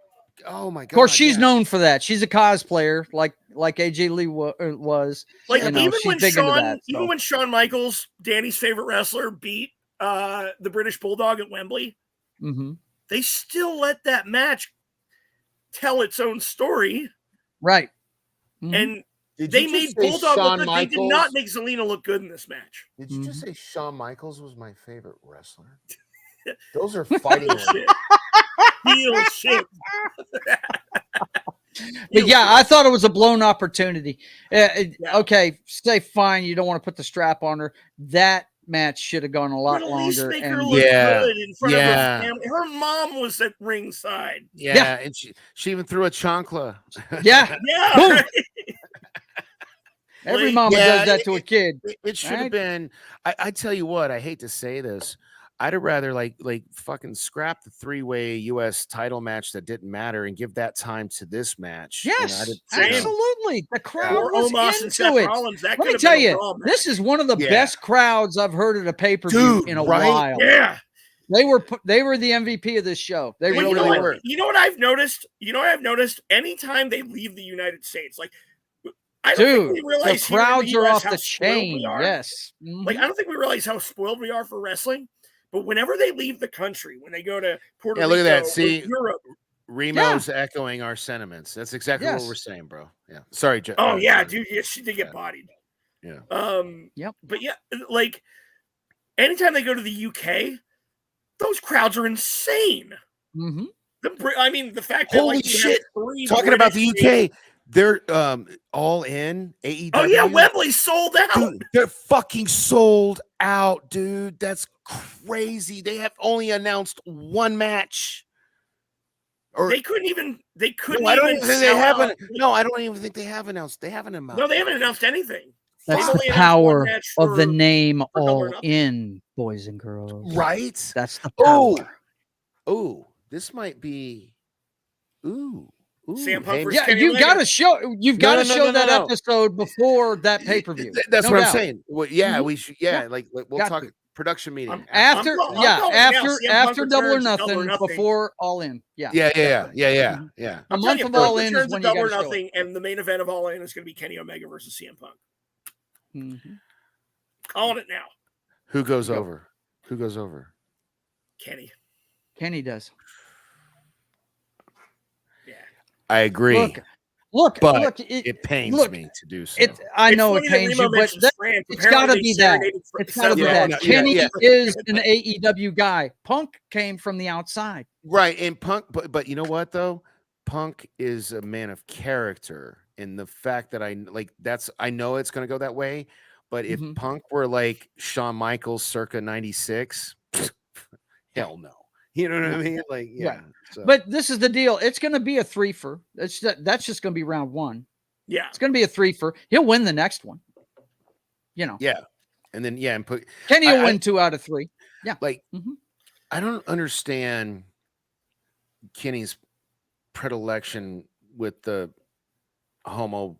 Oh my god! Of course, she's yeah. known for that. She's a cosplayer, like AJ Lee was. Like You know, even she's when big into Shawn, that, so. even when Shawn Michaels, Danny's favorite wrestler, beat the British Bulldog at Wembley, Mm-hmm. they still let that match tell its own story, Right. Mhm. and Did they you made just say Bulldog Shawn look good. They did Michaels? not make Zelina look good in this match. Did you just Mm-hmm. say Shawn Michaels was my favorite wrestler? Those are fighting words. Shit. Heel shit. But yeah, I thought it was a blown opportunity. Yeah. Okay, say fine. You don't want to put the strap on her. That match should have gone a lot But at least longer. make her And look Yeah. good in front Yeah. of her family. Her mom was at ringside. Yeah, and she even threw a chancla. yeah, Yeah, Boom. right? every Like, mama yeah, does that to a kid. It should have Right? been. I tell you what, I hate to say this. I'd have rather like fucking scrap the 3-way U.S. title match that didn't matter and give that time to this match. And Yes, I'd have- Same. absolutely. The crowd Or was Omos and Seth into it. Rollins. That Let could me have tell been a you, Raw match. this is one of the Yeah. best crowds I've heard at a pay-per-view Dude, in a right? while. Yeah. They were the MVP of this show. They Well, really were. You know what I've noticed? Anytime they leave the United States, like I don't think we Dude, realize the here in crowds are US off how the spoiled we chain. are. Yes. Mhm. Like I don't think we realize how spoiled we are for wrestling. But whenever they leave the country, when they go to Puerto Yeah, Rico, look at that. or See, Europe. Remo's echoing our sentiments. That's exactly Yes. what we're saying, bro. Yeah. Sorry, Joe. Oh yeah, dude. Yeah, she did get bodied. Yeah. Yep. But yeah, like anytime they go to the UK, those crowds are insane. Mhm. The fact that Holy like, we have shit. 3 Talking about the British UK, they're all in AEW. Oh yeah, Wembley sold out. Dude, they're fucking sold out, dude. That's crazy. They have only announced one match. Or They couldn't even. no, I don't even think they sell haven't. out. No, I don't even think they have announced. They haven't announced. No, they haven't announced anything. That's They've the only announced one power match of the for- name for Double or All Nothing. In, boys and girls. Right? That's the Oh, power. oh, this might be. Ooh, CM Punk hey, versus Yeah, Kenny you Omega. got to show. You've No, got to no, no, show no, that no. episode before that pay per view. That's No what doubt. I'm saying. Well, yeah, Mhm. we should. Yeah, Yep. like we'll Got talk to. production meeting. I'm After, going now. after CM Punk Double or returns to Double or Nothing, Nothing. before All In. Yeah. Yeah. definitely. Yeah. A I'm telling month you, of Punk All In is returns when to you Double got or to show it. Nothing, and the main event of All In is going to be Kenny Omega versus CM Punk. Mhm. Calling it now, Who goes Go. over? Who goes over? Kenny. Kenny does. I agree. Look, it pains me to do so. I know it pains you, but it's got to be that. It's got to be that. Kenny is an AEW guy. Punk came from the outside. Right. And Punk, but you know what, though? Punk is a man of character. In the fact that I know it's going to go that way. But if Punk were like Shawn Michaels circa 96, hell no. You know what I mean? Like, yeah. Right. So. But this is the deal. It's going to be a threefer. That's just going to be round one. Yeah. It's going to be a threefer. He'll win the next one. You know. Yeah. And then, and Kenny will win 2 out of 3. Yeah. Like, I don't understand Kenny's predilection with the homo.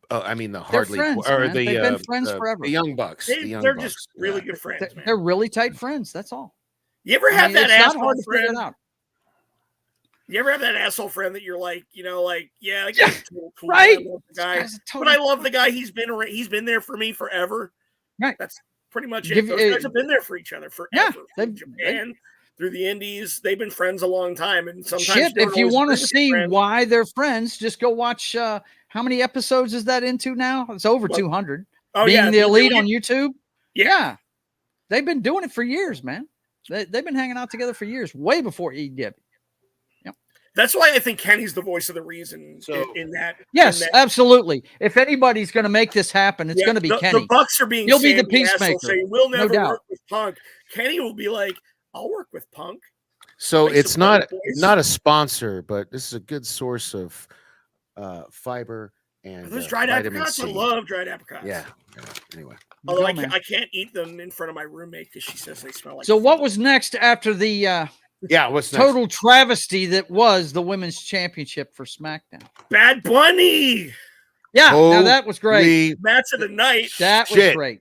The Hardly friends, or they've been friends forever. The Young Bucks. They're just really good friends. They're really tight friends. That's all. You ever have that asshole hard to friend? figure it out. You ever have that asshole friend that you're like, yeah, cool, right? I love the guy, but I love the guy. He's been there for me forever. Right. That's pretty much it. Those guys have been there for each other forever. Yeah. From Japan through the Indies, they've been friends a long time. And sometimes, if you want to see why they're friends, just go watch. How many episodes is that into now? It's over 200. Oh, Being the Elite on YouTube. Yeah. They've been doing it for years, man. They've been hanging out together for years, way before EW. Yep. That's why I think Kenny's the voice of the reason in that. Yes, absolutely. If anybody's going to make this happen, it's going to be Kenny. The Bucks are being. He'll be the peacemaker. Saying, we'll never work with Punk. Kenny will be like, I'll work with Punk. So it's not a sponsor, but this is a good source of fiber and those dried apricots. I love dried apricots. Yeah. Anyway. Although I can't eat them in front of my roommate because she says they smell like. So what was next after the what's total next? travesty that was the women's championship for SmackDown? Bad Bunny. Yeah, now that was great. Match of the night. That was great.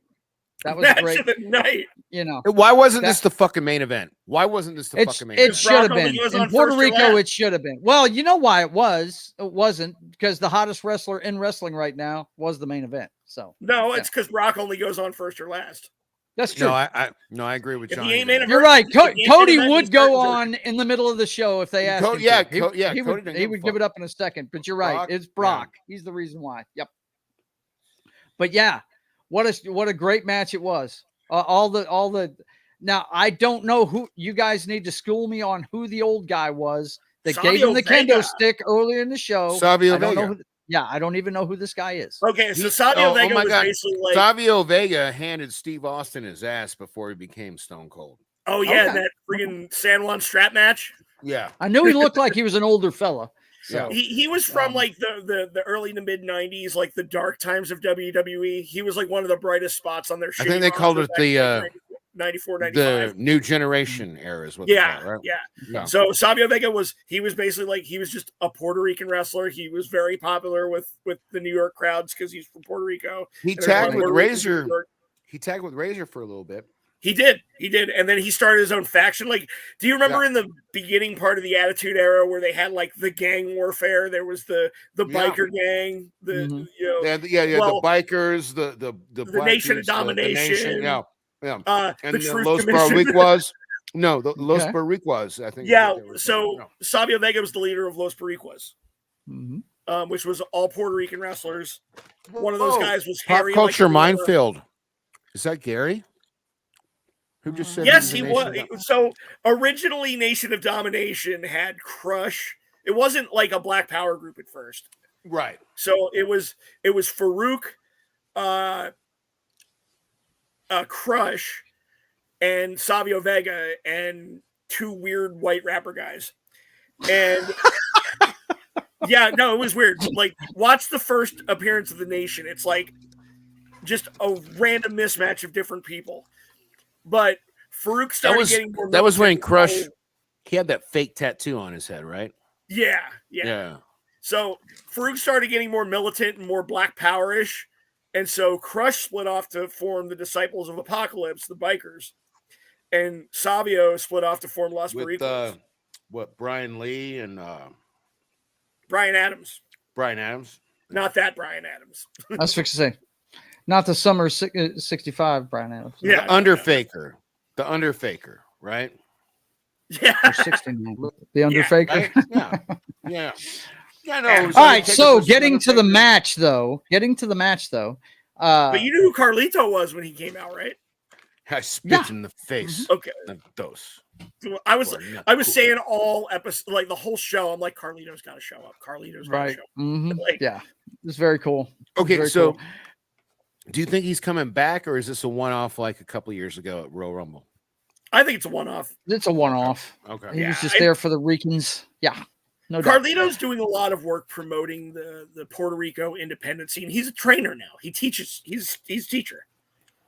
That was great. Match of the night. You know. Why wasn't this the fucking main event? Why wasn't this the fucking main event? It should have been. In Puerto Rico, it should have been. Well, you know why it was? It wasn't because the hottest wrestler in wrestling right now was the main event. So no, it's because Brock only goes on first or last. That's true. No, I agree with John. You're right. Cody would go on in the middle of the show if they asked him. He would give it up in a second. But you're right. It's Brock. Yeah. He's the reason why. Yep. But yeah, what a great match it was. All the. Now I don't know who you guys need to school me on who the old guy was that gave him the kendo stick earlier in the show. Savio Vega. I don't even know who this guy is. Okay, so Savio Vega was basically like Savio Vega handed Steve Austin his ass before he became Stone Cold. Oh yeah, that freaking San Juan strap match. Yeah, I knew he looked like he was an older fella. So he was from like the early to mid 90s, like the dark times of WWE. He was like one of the brightest spots on their show. I think they called it the 94, 95. The new generation era is what they call it, right? Yeah. So Savio Vega was basically like he was just a Puerto Rican wrestler. He was very popular with the New York crowds because he's from Puerto Rico. He tagged with Razor. He tagged with Razor for a little bit. He did. And then he started his own faction. Like, do you remember in the beginning part of the Attitude Era where they had like the gang warfare? There was the biker gang, the bikers, the Nation of Domination. And the Los Boricuas. No, the Los Boricuas, I think. Yeah. So Savio Vega was the leader of Los Boricuas, which was all Puerto Rican wrestlers. One of those guys was Pop Harry. Culture Minefield. Is that Gary? Who just said? Yes, he was. So originally, Nation of Domination had Crush. It wasn't like a Black Power group at first, right? So it was Farouk, Crush, and Savio Vega, and 2 weird white rapper guys. And yeah, no, it was weird. Like, watch the first appearance of the Nation. It's like just a random mismatch of different people. But Farouk started getting more. That was when Crush. He had that fake tattoo on his head, right? Yeah. So Farouk started getting more militant and more Black Power-ish. And so Crush split off to form the Disciples of Apocalypse, the bikers. And Savio split off to form Los Boricuas. Brian Lee and Brian Adams. Brian Adams? Not that Brian Adams. I was fixing to say. Not the summer 65 Brian Adams. Yeah. The Underfaker, right? Yeah. Or 69. The Underfaker. Right? Yeah. Yeah, no. All right, so getting to the match though. But you knew who Carlito was when he came out, right? I spit in the face. Okay. Those. I was saying all episodes, like the whole show. I'm like, Carlito's got to show up. Carlito's got to show up. Like, yeah, it's very cool. Okay, so do you think he's coming back, or is this a one-off like a couple years ago at Royal Rumble? I think it's a one-off. It's a one-off. Okay. He was just there for the Ricans. Yeah. No Carlito's doing a lot of work promoting the Puerto Rico independent scene. He's a trainer now. He teaches. He's a teacher.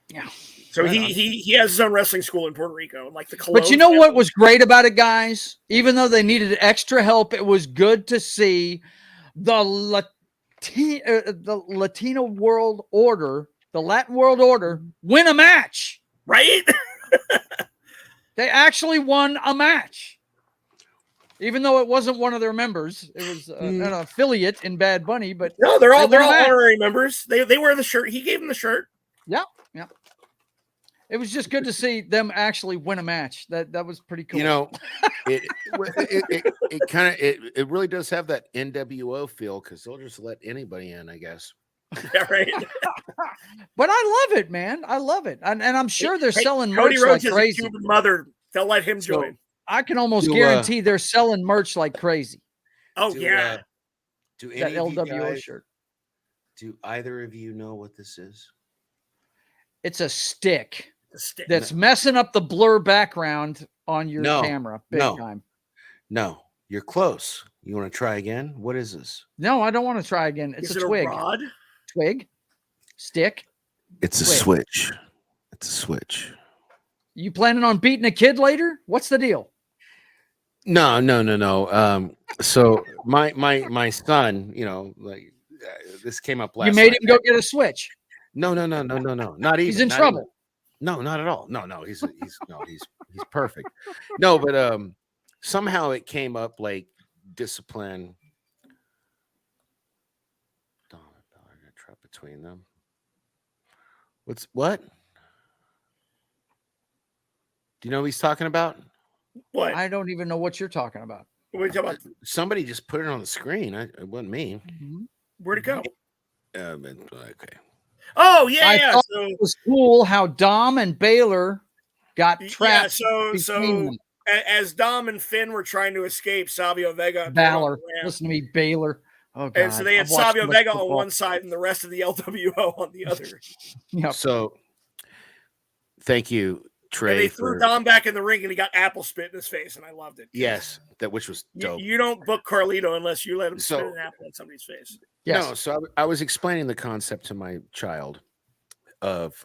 Yeah. So he has his own wrestling school in Puerto Rico, and like the. But you know what was great about it, guys? Even though they needed extra help, it was good to see the Latino World Order, the Latin World Order, win a match. Right? They actually won a match. Even though it wasn't one of their members, it was an affiliate in Bad Bunny. But no, they're all honorary members. They wear the shirt. He gave them the shirt. Yeah. It was just good to see them actually win a match. That was pretty cool. You know, it really does have that NWO feel because they'll just let anybody in, I guess. Yeah, right. But I love it, man. I love it, and I'm sure they're selling Cody merch Rhodes like crazy. Cuban mother, they'll let him join. I can almost guarantee they're selling merch like crazy. Oh yeah. Do that LWO shirt? Do either of you know what this is? It's a stick. That's messing up the blur background on your camera big time. No, you're close. You want to try again? What is this? No, I don't want to try again. It's a twig. Rod? Twig? Stick? It's a switch. It's a switch. You planning on beating a kid later? What's the deal? No. So my son, you know, like this came up last. You made him go get a switch. No. Not even. He's in trouble. Even. No, not at all. No. He's perfect. No, but somehow it came up like discipline. $1 trap between them. What? Do you know what he's talking about? What? I don't even know what you're talking about. What are you talking about? Somebody just put it on the screen. It wasn't me. Where'd it go? Okay. Oh yeah, I thought it was cool how Dom and Baylor got trapped. Yeah, so as Dom and Finn were trying to escape, Savio Vega. Balor, listen to me, Baylor. Oh God. And so they had Savio Vega on one side and the rest of the LWO on the other. Yep. So, thank you, Trey. And they threw Dom back in the ring, and he got apple spit in his face, and I loved it. Yes, which was dope. You don't book Carlito unless you let him spit an apple in somebody's face. Yes. No, so I was explaining the concept to my child of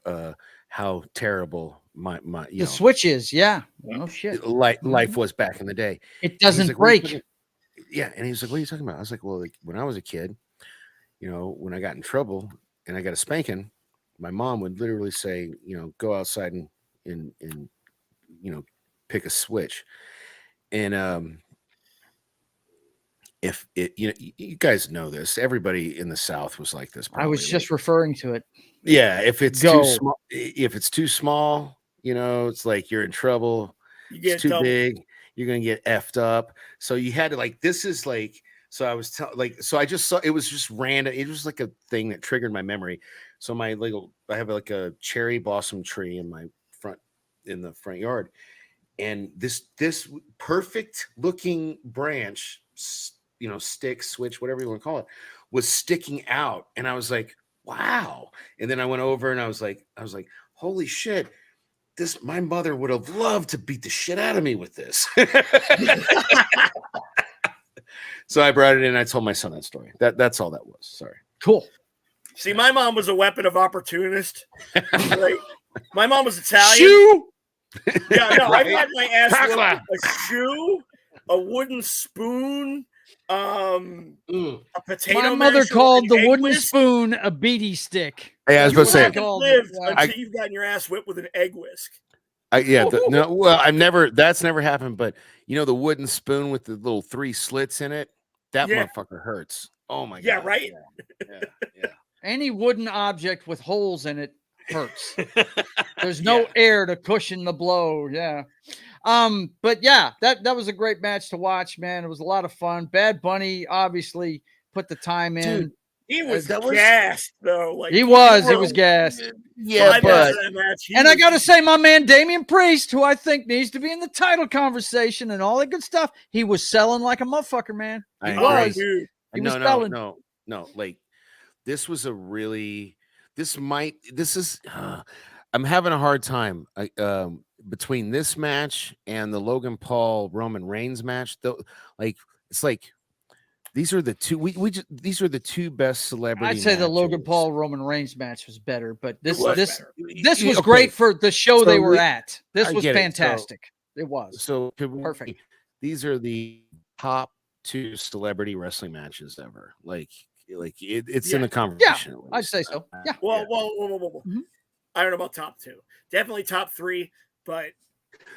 how terrible my the switch is. Yeah. No shit. Life was back in the day. It doesn't break. Yeah, and he was like, "What are you talking about?" I was like, "Well, like when I was a kid, you know, when I got in trouble and I got a spanking, my mom would literally say, you know, go outside and you know, pick a switch, and if it, you know, you guys know this, everybody in the South was like this. I was just referring to it. Yeah, if it's too small, you know, it's like you're in trouble. It's too big, you're gonna get effed up. So you had to this is like. So I was so I just saw it was just random. It was like a thing that triggered my memory. So I have like a cherry blossom tree in the front yard, and this perfect looking branch, you know, stick, switch, whatever you want to call it, was sticking out, and I was like, wow. And then I went over and I was like, holy shit, my mother would have loved to beat the shit out of me with this. So I brought it in and I told my son that story. That's all that was. Sorry. Cool. See, my mom was a weapon of opportunist. My mom was Italian. Shoe? Yeah, no, I've had my ass whipped with a shoe, a wooden spoon, a potato. My mother called the wooden spoon a beady stick. Hey, I was about to say, until you've gotten your ass whipped with an egg whisk. That's never happened. But you know, the wooden spoon with the little 3 slits in it, that motherfucker hurts. Oh my God. Yeah, right. Yeah. Any wooden object with holes in it hurts. There's no air to cushion the blow. Yeah. But yeah, that was a great match to watch, man. It was a lot of fun. Bad Bunny obviously put the time in. Dude, he was gassed though. Like he was gassed. Yeah, but and I gotta say, my man Damian Priest, who I think needs to be in the title conversation and all that good stuff, he was selling like a motherfucker, man. He was. Dude. He was selling. No. Like this was a really. I'm having a hard time between this match and the Logan Paul Roman Reigns match. Though, like it's like these are the two. These are the two best celebrity. I'd say matches. the Logan Paul Roman Reigns match was better, but this was okay. great for the show they were at. This was fantastic. It was perfect. These are the top 2 celebrity wrestling matches ever. Like it's in the conversation. Yeah, I'd say so. Yeah. Well. I don't know about top 2. Definitely top 3, but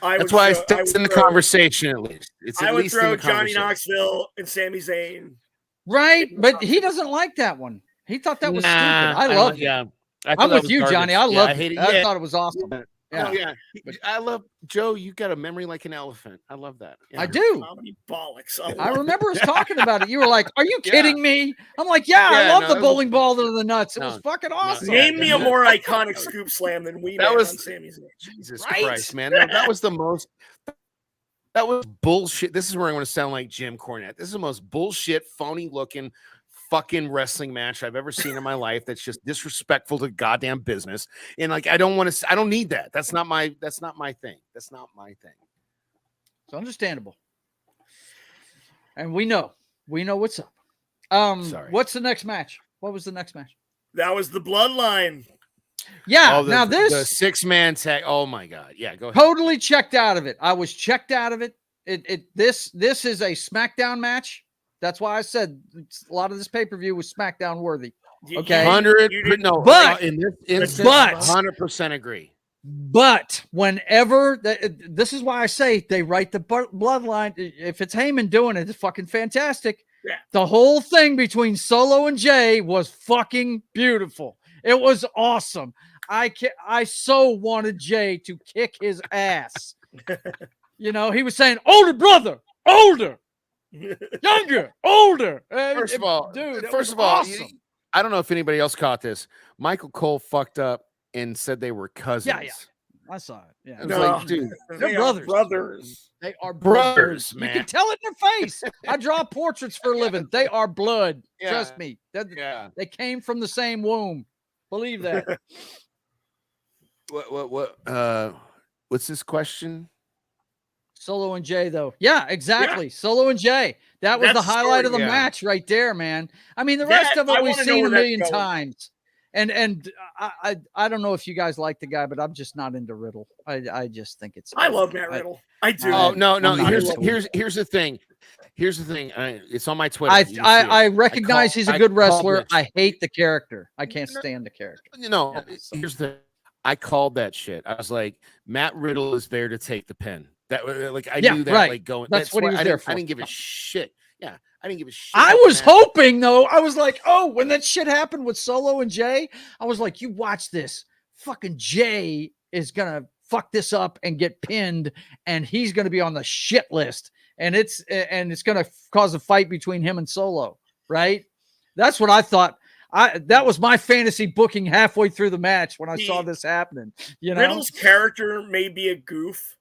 that's why it's in the conversation at least. I would throw Johnny Knoxville and Sami Zayn. Right, but he doesn't like that one. He thought that was stupid. I love it. Yeah, I'm with you, Johnny. I love it. I thought it was awesome. Yeah. Oh, yeah. I love Joe. You got a memory like an elephant. I love that. Yeah. I do. Bollocks. I remember us talking about it. You were like, "Are you kidding me?" I'm like, "Yeah, I love the bowling ball to the nuts. It was fucking awesome." Name me a more iconic scoop slam than that was on Sami Zayn. Jesus Christ, man! That was the most. That was bullshit. This is where I'm going to sound like Jim Cornette. This is the most bullshit, phony looking fucking wrestling match I've ever seen in my life. That's just disrespectful to goddamn business. And like, I don't need that. That's not my thing. That's not my thing. It's understandable. And we know what's up. Sorry. What's the next match? What was the next match? That was the Bloodline. Yeah. The 6-man tag. Oh my God. Yeah. Go ahead. Totally checked out of it. I was checked out of it. This is a SmackDown match. That's why I said a lot of this pay-per-view was SmackDown worthy. Okay. 100%. No, but in this instance, 100% agree. But whenever this is why I say they write the bloodline. If it's Heyman doing it, it's fucking fantastic. Yeah. The whole thing between Solo and Jay was fucking beautiful. It was awesome. I so wanted Jay to kick his ass. He was saying, "Older brother, older." Younger, older. First of all, awesome. I don't know if anybody else caught this. Michael Cole fucked up and said they were cousins. Yeah. I saw it. Yeah. It was like, dude, they're brothers. They are brothers, man. You can tell it in their face. I draw portraits for a living. They are blood. Yeah. Trust me. They came from the same womb. Believe that. What's this question? Solo and Jay, though. Yeah, exactly. Yeah. Solo and Jay. That was the highlight of the match right there, man. I mean, the rest of it we've seen a million times. And I don't know if you guys like the guy, but I'm just not into Riddle. I just think it's. I love Matt Riddle. I do. Oh no. Here's the thing. Here's the thing. It's on my Twitter. I recognize he's a good wrestler. I hate the character. I can't stand the character. Here's the. I called that shit. I was like, Matt Riddle is there to take the pin. That like I knew that right. like going. That's what he was there for. I didn't give a shit. Yeah, I didn't give a shit. I was hoping though. I was like, oh, when that shit happened with Solo and Jay, I was like, you watch this. Fucking Jay is gonna fuck this up and get pinned, and he's gonna be on the shit list, and it's gonna cause a fight between him and Solo. Right? That's what I thought. That was my fantasy booking halfway through the match when I saw this happening. Riddle's character may be a goof.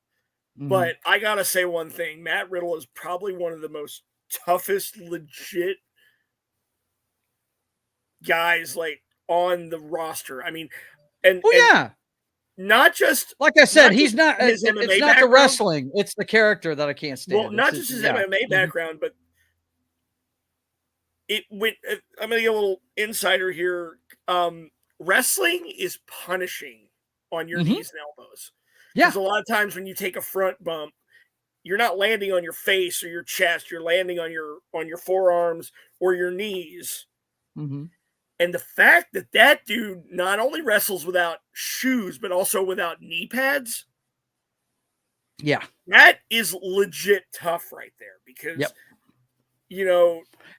But I gotta say one thing: Matt Riddle is probably one of the most toughest, legit guys like on the roster. I mean, and not just like I said, he's not. It's not the wrestling; it's the character that I can't stand. Well, not just his MMA background, but it went. I'm gonna get a little insider here. Wrestling is punishing on your knees and elbows. Yeah. Because a lot of times when you take a front bump, you're not landing on your face or your chest. You're landing on your forearms or your knees. Mm-hmm. And the fact that dude not only wrestles without shoes, but also without knee pads. Yeah. That is legit tough right there because,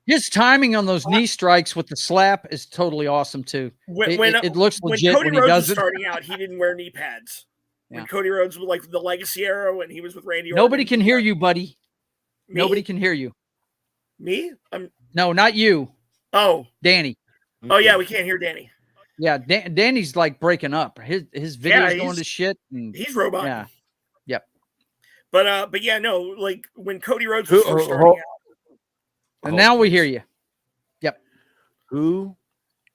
his timing on those knee strikes with the slap is totally awesome too. It looks legit when Cody Rhodes was starting out, he didn't wear knee pads. when Cody Rhodes was like the Legacy era when he was with Randy Orton. Nobody can hear you, buddy. Me? Nobody can hear you. Me? No, not you. Oh, Danny. Oh yeah, we can't hear Danny. Yeah, Danny's like breaking up. His video's going to shit. And, he's robot. Yeah. Yep. But yeah, no, like when Cody Rhodes was first starting out. And now we hear you. Yep. Who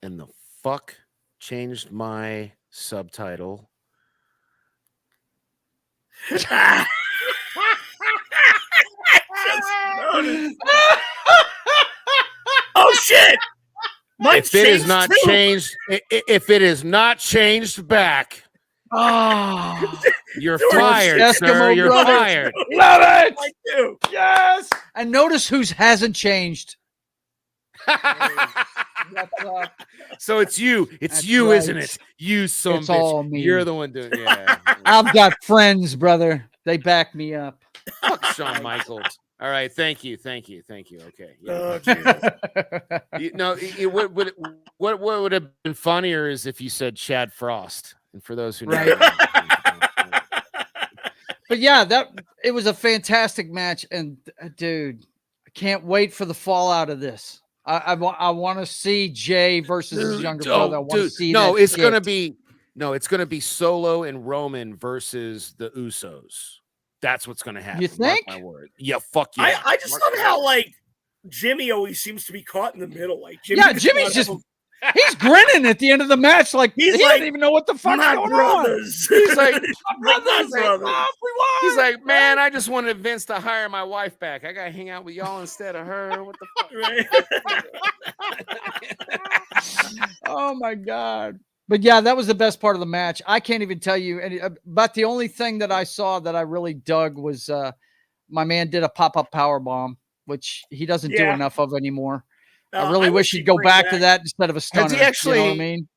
in the fuck changed my subtitle? Oh shit! If it is not changed, if it is not changed back, you're fired, Eskimo sir. You're fired. Love it. I do. Yes. And notice whose hasn't changed. So it's you. It's That's you, right. isn't it? You some It's bitch. all me. You're the one doing. Yeah. I've got friends, brother. They back me up. Fuck Shawn Michaels. All right. Thank you. Okay. Yeah. Oh, Jesus. What would have been funnier is if you said Chad Frost. And for those who know, but yeah, it was a fantastic match, and dude, I can't wait for the fallout of this. I want to see Jay versus his younger brother. I want to see. No, it's gonna be Solo and Roman versus the Usos. That's what's gonna happen. You think? Mark my word. Yeah, fuck yeah. I just love how like Jimmy always seems to be caught in the middle. Like Jimmy's just. He's grinning at the end of the match, like he doesn't even know what the fuck's going on. He's like, brothers. He's like, man, I just wanted Vince to hire my wife back. I gotta hang out with y'all instead of her. What the fuck? Oh my god! But yeah, that was the best part of the match. I can't even tell you any. But the only thing that I saw that I really dug was my man did a pop-up power bomb, which he doesn't do enough of anymore. I really wish he'd go back to that instead of a stunner. Has he actually? You know what I mean?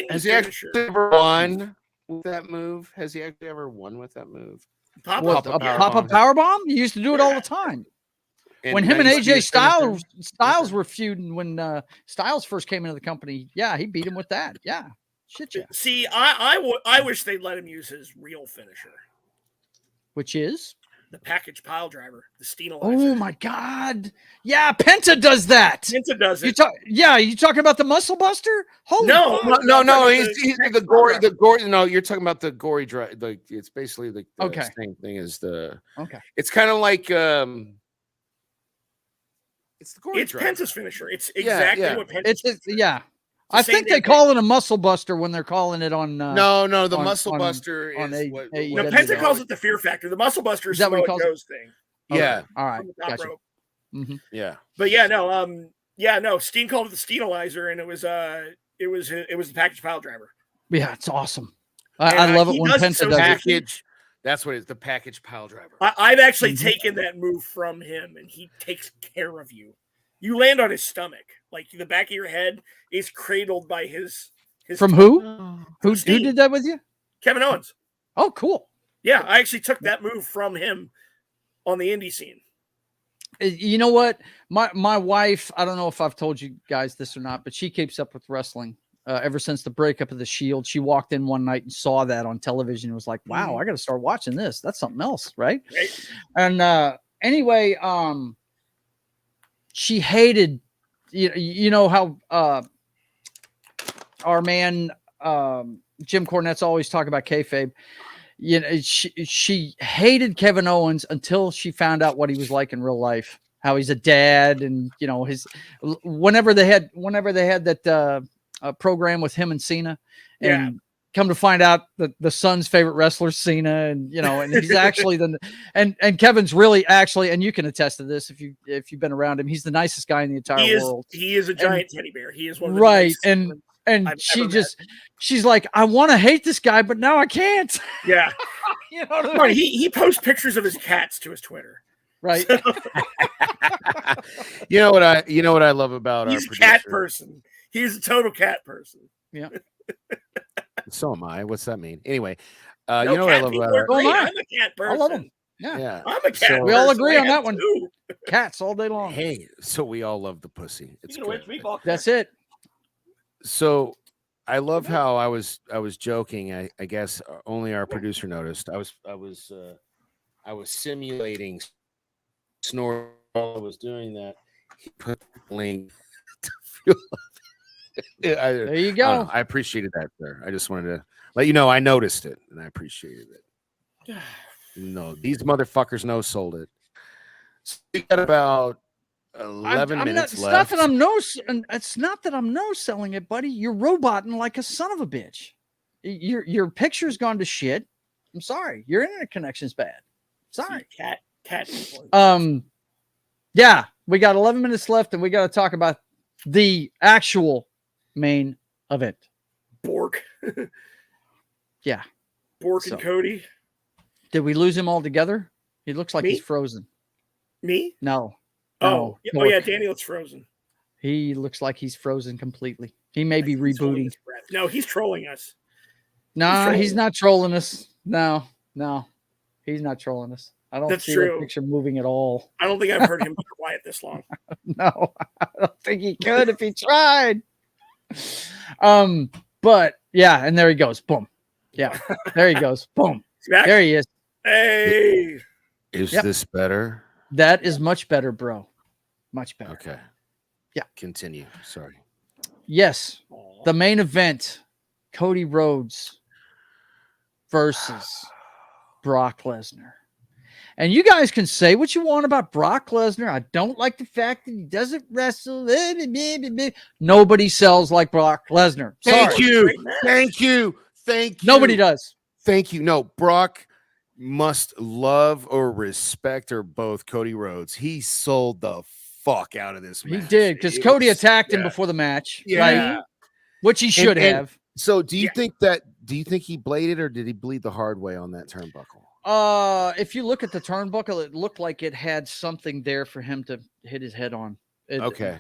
Has he actually ever won with that move? Has he actually ever won with that move? Pop-up power bomb? He used to do it all the time. When him and AJ Styles were feuding, when Styles first came into the company, yeah, he beat him with that. Yeah, shit, yeah. See, I wish they'd let him use his real finisher, which is the package pile driver, the Steenalizer. Oh my god! Yeah, Penta does that. Penta does it. You talking about the Muscle Buster? Holy no. He's the gory. No, you're talking about the gory drive. Like it's basically the same thing as the. Okay. It's kind of like it's the gory. It's drive. Penta's finisher. It's exactly what Penta's. Yeah. I think they call it a Muscle Buster when they're calling it on. No, the Muscle Buster is what Penta calls it the Fear Factor. The Muscle Buster is Samoa Joe's thing. Yeah. All right. Gotcha. Mm-hmm. Yeah. But Steen called it the Steenalizer, and it was the package pile driver. Yeah, it's awesome. I love it when Penta does package. That's what it's the package pile driver. I've actually taken that move from him, and he takes care of you. You land on his stomach, like the back of your head is cradled by his from who? Who did that with you? Kevin Owens. Oh, cool. Yeah, I actually took that move from him on the indie scene. You know what? My wife, I don't know if I've told you guys this or not, but she keeps up with wrestling ever since the breakup of the Shield. She walked in one night and saw that on television and was like, wow, I got to start watching this. That's something else, right? And anyway, she hated, you know how our man Jim Cornette's always talking about kayfabe. You know, she hated Kevin Owens until she found out what he was like in real life. How he's a dad, and you know whenever they had that program with him and Cena, and come to find out that the son's favorite wrestler Cena, and you know, and he's actually and Kevin's really actually, and you can attest to this if you've been around him, he's the nicest guy in the entire world. He is a giant teddy bear. He is one of the right, and she's like, I want to hate this guy, but now I can't. Yeah. You know what I mean? He posts pictures of his cats to his Twitter. Right. So. You know what I love about he's our a cat producer? person. He's a total cat person. Yeah. So am I. What's that mean? Anyway, no, you know what I love about I'm a cat person. I love him. Yeah. I'm a cat. We all agree on that one. Cats all day long. Hey, so we all love the pussy. It's good. That's it. So I love how I was joking. I guess only our producer noticed. I was simulating snore while I was doing that. He put the link. There you go. I appreciated that, sir. I just wanted to let you know I noticed it and I appreciated it. No, these motherfuckers no-sold it. So we got about 11 minutes left. It's not that I'm no-selling it, buddy. You're roboting like a son of a bitch. Your picture's gone to shit. I'm sorry. Your internet connection's bad. Sorry. Cat. Yeah, we got 11 minutes left, and we got to talk about the actual main event. Bork. Yeah. Bork and Cody. Did we lose him altogether? He looks like Me? he's frozen. Me? No. Oh, yeah, Daniel's frozen. He looks like he's frozen completely. He may be rebooting. No, he's trolling us. No, he's not trolling us. No, he's not trolling us. I don't see the picture moving at all. I don't think I've heard him be quiet this long. No, I don't think he could if he tried. But yeah, and there he goes. Boom. Yeah, there he goes. Boom. There he is. Hey. Is this better? That is much better, bro. Much better. Okay. Yeah. Continue. Sorry. Yes. The main event, Cody Rhodes versus Brock Lesnar. And you guys can say what you want about Brock Lesnar. I don't like the fact that he doesn't wrestle. Nobody sells like Brock Lesnar. Thank you. Nobody does. Thank you. No, Brock must love or respect or both Cody Rhodes. He sold the fuck out of this match. He did, because Cody attacked him before the match. Yeah. Right? Which he should have. So do you think he bladed or did he bleed the hard way on that turnbuckle? If you look at the turnbuckle, it looked like it had something there for him to hit his head on.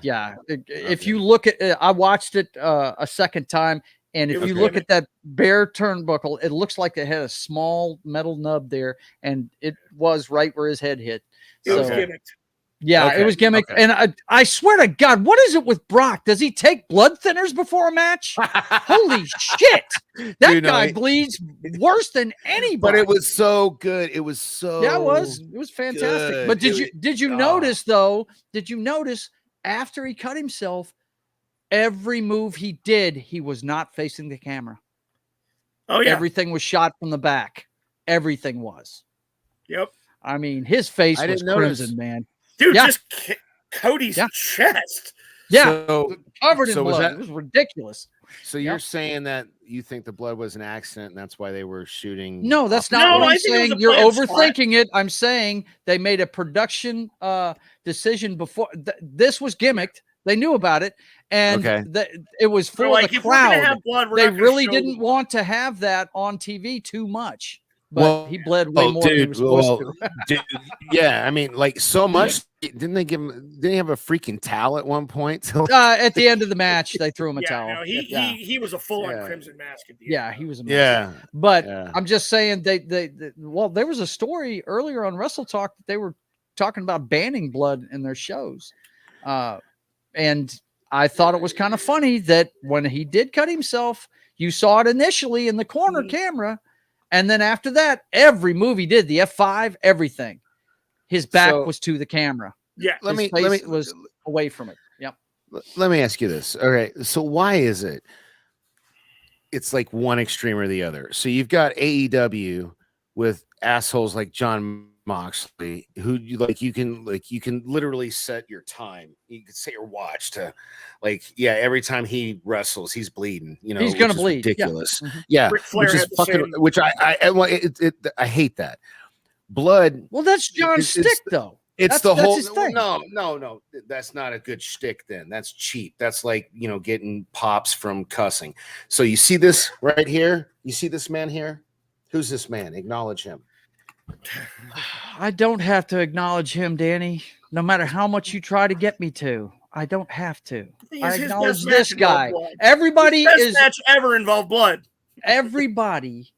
Yeah. If you look at I watched it a second time, and if you look at that bare turnbuckle, it looks like it had a small metal nub there, and it was right where his head hit. It was gimmicked. Yeah, it was gimmicked. And I swear to God, what is it with Brock? Does he take blood thinners before a match? Holy shit. That guy bleeds worse than anybody. But it was so good. It was so it was fantastic. good. But did you notice though? Did you notice after he cut himself, every move he did, he was not facing the camera. Oh yeah. Everything was shot from the back. Everything was. Yep. I mean, his face was crimson, man. Dude, just Cody's chest. Yeah. So, covered in blood. It was ridiculous. So you're saying that you think the blood was an accident and that's why they were shooting? No, that's not what I'm saying. You're overthinking it. I'm saying they made a production decision before. This was gimmicked. They knew about it. And it was for the crowd. They really didn't want to have that on TV too much. But he bled way more than he was supposed to. Yeah, I mean, like so much. Didn't they give him? Didn't he have a freaking towel at one point? At the end of the match, they threw him a towel. No, he was a full-on Crimson Mask. At the end. He was amazing. But I'm just saying there was a story earlier on Wrestle Talk that they were talking about banning blood in their shows, and I thought it was kind of funny that when he did cut himself, you saw it initially in the corner camera. And then after that, every move he did, the F5, everything, his back was to the camera. Yeah. His face was away from it. Yep. Let me ask you this. Okay. So why is it? It's like one extreme or the other. So you've got AEW with assholes like John Moxley, who you can literally set your time. You can set your watch to every time he wrestles, he's bleeding. He's gonna bleed. Ridiculous. Yeah. Which is fucking. Which I hate that blood. Well, that's John's stick, though. It's the whole. No. That's not a good shtick. Then that's cheap. That's like getting pops from cussing. So you see this right here. You see this man here. Who's this man? Acknowledge him. I don't have to acknowledge him, Danny. No matter how much you try to get me to, I don't have to. I acknowledge this guy. Everybody is best match ever involved blood. Everybody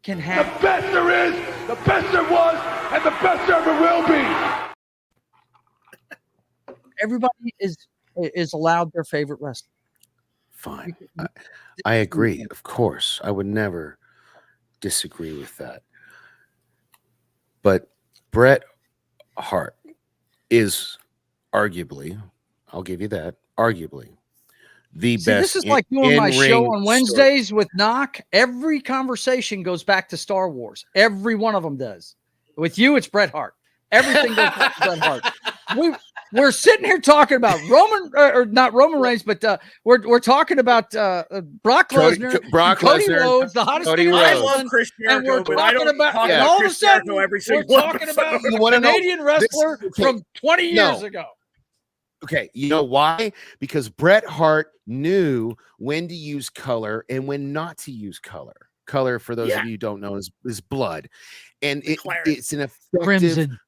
can have the best there is, the best there was, and the best there ever will be. Everybody is allowed their favorite wrestler. fine. I agree. Of course, I would never disagree with that. But Bret Hart is arguably, I'll give you that, arguably the best. This is like doing my show on Wednesdays with Knock. Every conversation goes back to Star Wars. Every one of them does. With you, it's Bret Hart. Everything goes back to Bret Hart. We're sitting here talking about not Roman Reigns, but we're talking about Brock Lesnar, Cody Rhodes, the hottest thing in wrestling, and we're talking about and all of a sudden we're talking about a Canadian wrestler from 20 years ago. Okay, you know why? Because Bret Hart knew when to use color and when not to use color. Color, for those of you who don't know, is blood, and it's an effective crimson.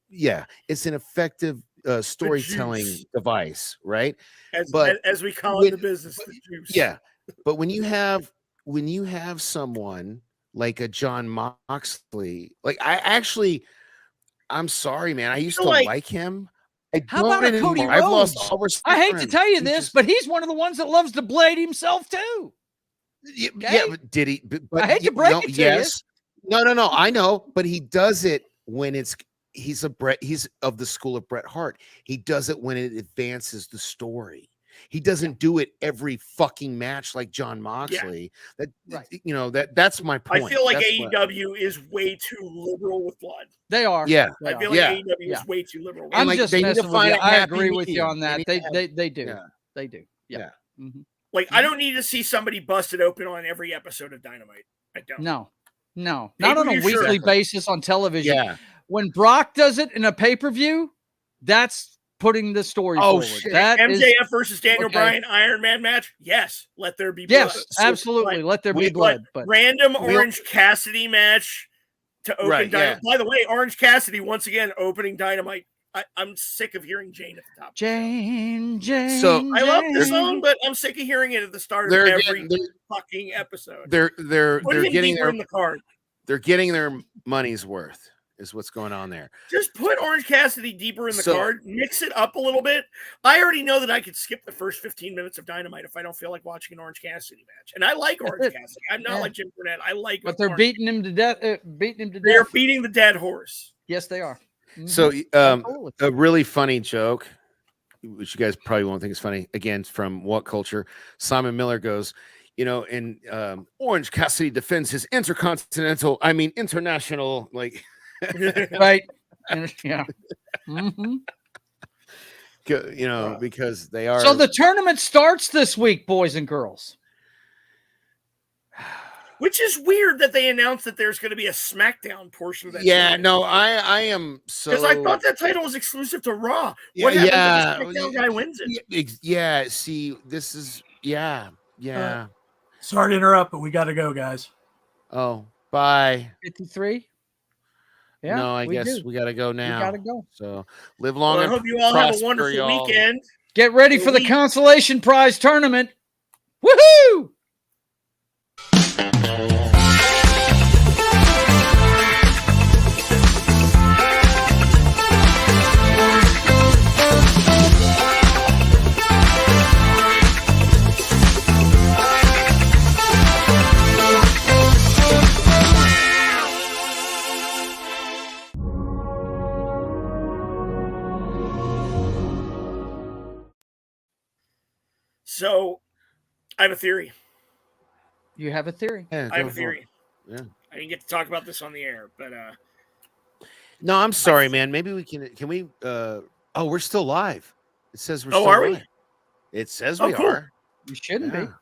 Yeah, it's an effective storytelling device, right? As we call it in the business, the juice. Yeah, but when you have someone like a John Moxley, like I'm sorry, man, I used to like him. How about a Cody Rhodes? I hate to tell you this, but he's one of the ones that loves to blade himself too. Okay? Yeah, but did he? But I hate to break it to you. No. I know, but he does it when he's of the school of Bret Hart. He does it when it advances the story. He doesn't do it every fucking match like John Moxley. That's my point. I feel like AEW is way too liberal with blood. They are. Yeah. I feel like AEW is way too liberal. I'm just messing with you. I agree with you on that. They do. Yeah. They do. Yeah. Mm-hmm. Like, I don't need to see somebody busted open on every episode of Dynamite. I don't. No. Not on a weekly basis on television. Yeah. When Brock does it in a pay-per-view, that's putting the story forward. Shit. That MJF versus Daniel Bryan Iron Man match. Yes, let there be blood. Yes, absolutely. Let there be blood. But random Orange Cassidy match to open Dynamite. By the way, Orange Cassidy once again opening Dynamite. I'm sick of hearing Jane at the top. Jane. So I love the song, but I'm sick of hearing it at the start of every fucking episode. They're getting in the card. They're getting their money's worth. Is what's going on there. Just put Orange Cassidy deeper in the card, mix it up a little bit. I already know that I could skip the first 15 minutes of Dynamite if I don't feel like watching an Orange Cassidy match. And I like Orange Cassidy. I'm not like Jim Cornette. I like But they're beating him to death. They're beating the dead horse. Yes, they are. Mm-hmm. So a really funny joke, which you guys probably won't think is funny, again, from What Culture. Simon Miller goes, and Orange Cassidy defends his international, like... right. Yeah. Mm-hmm. Because they are. So the tournament starts this week, boys and girls. Which is weird that they announced that there's going to be a SmackDown portion of that. Yeah, no, I am so. Because I thought that title was exclusive to Raw. What happens if the SmackDown guy wins it? Yeah, see, this is. Yeah. Sorry to interrupt, but we got to go, guys. Oh, bye. 53. Yeah, no, I guess we got to go now. We got to go. So live long and I hope you all have a wonderful weekend. Get ready for the consolation prize tournament. Woohoo! So, I have a theory. You have a theory? Yeah, I have a theory. Yeah. I didn't get to talk about this on the air, but no, I'm sorry, man. Maybe we can we we're still live. It says we're still are live. We? It says we cool. are. We shouldn't be.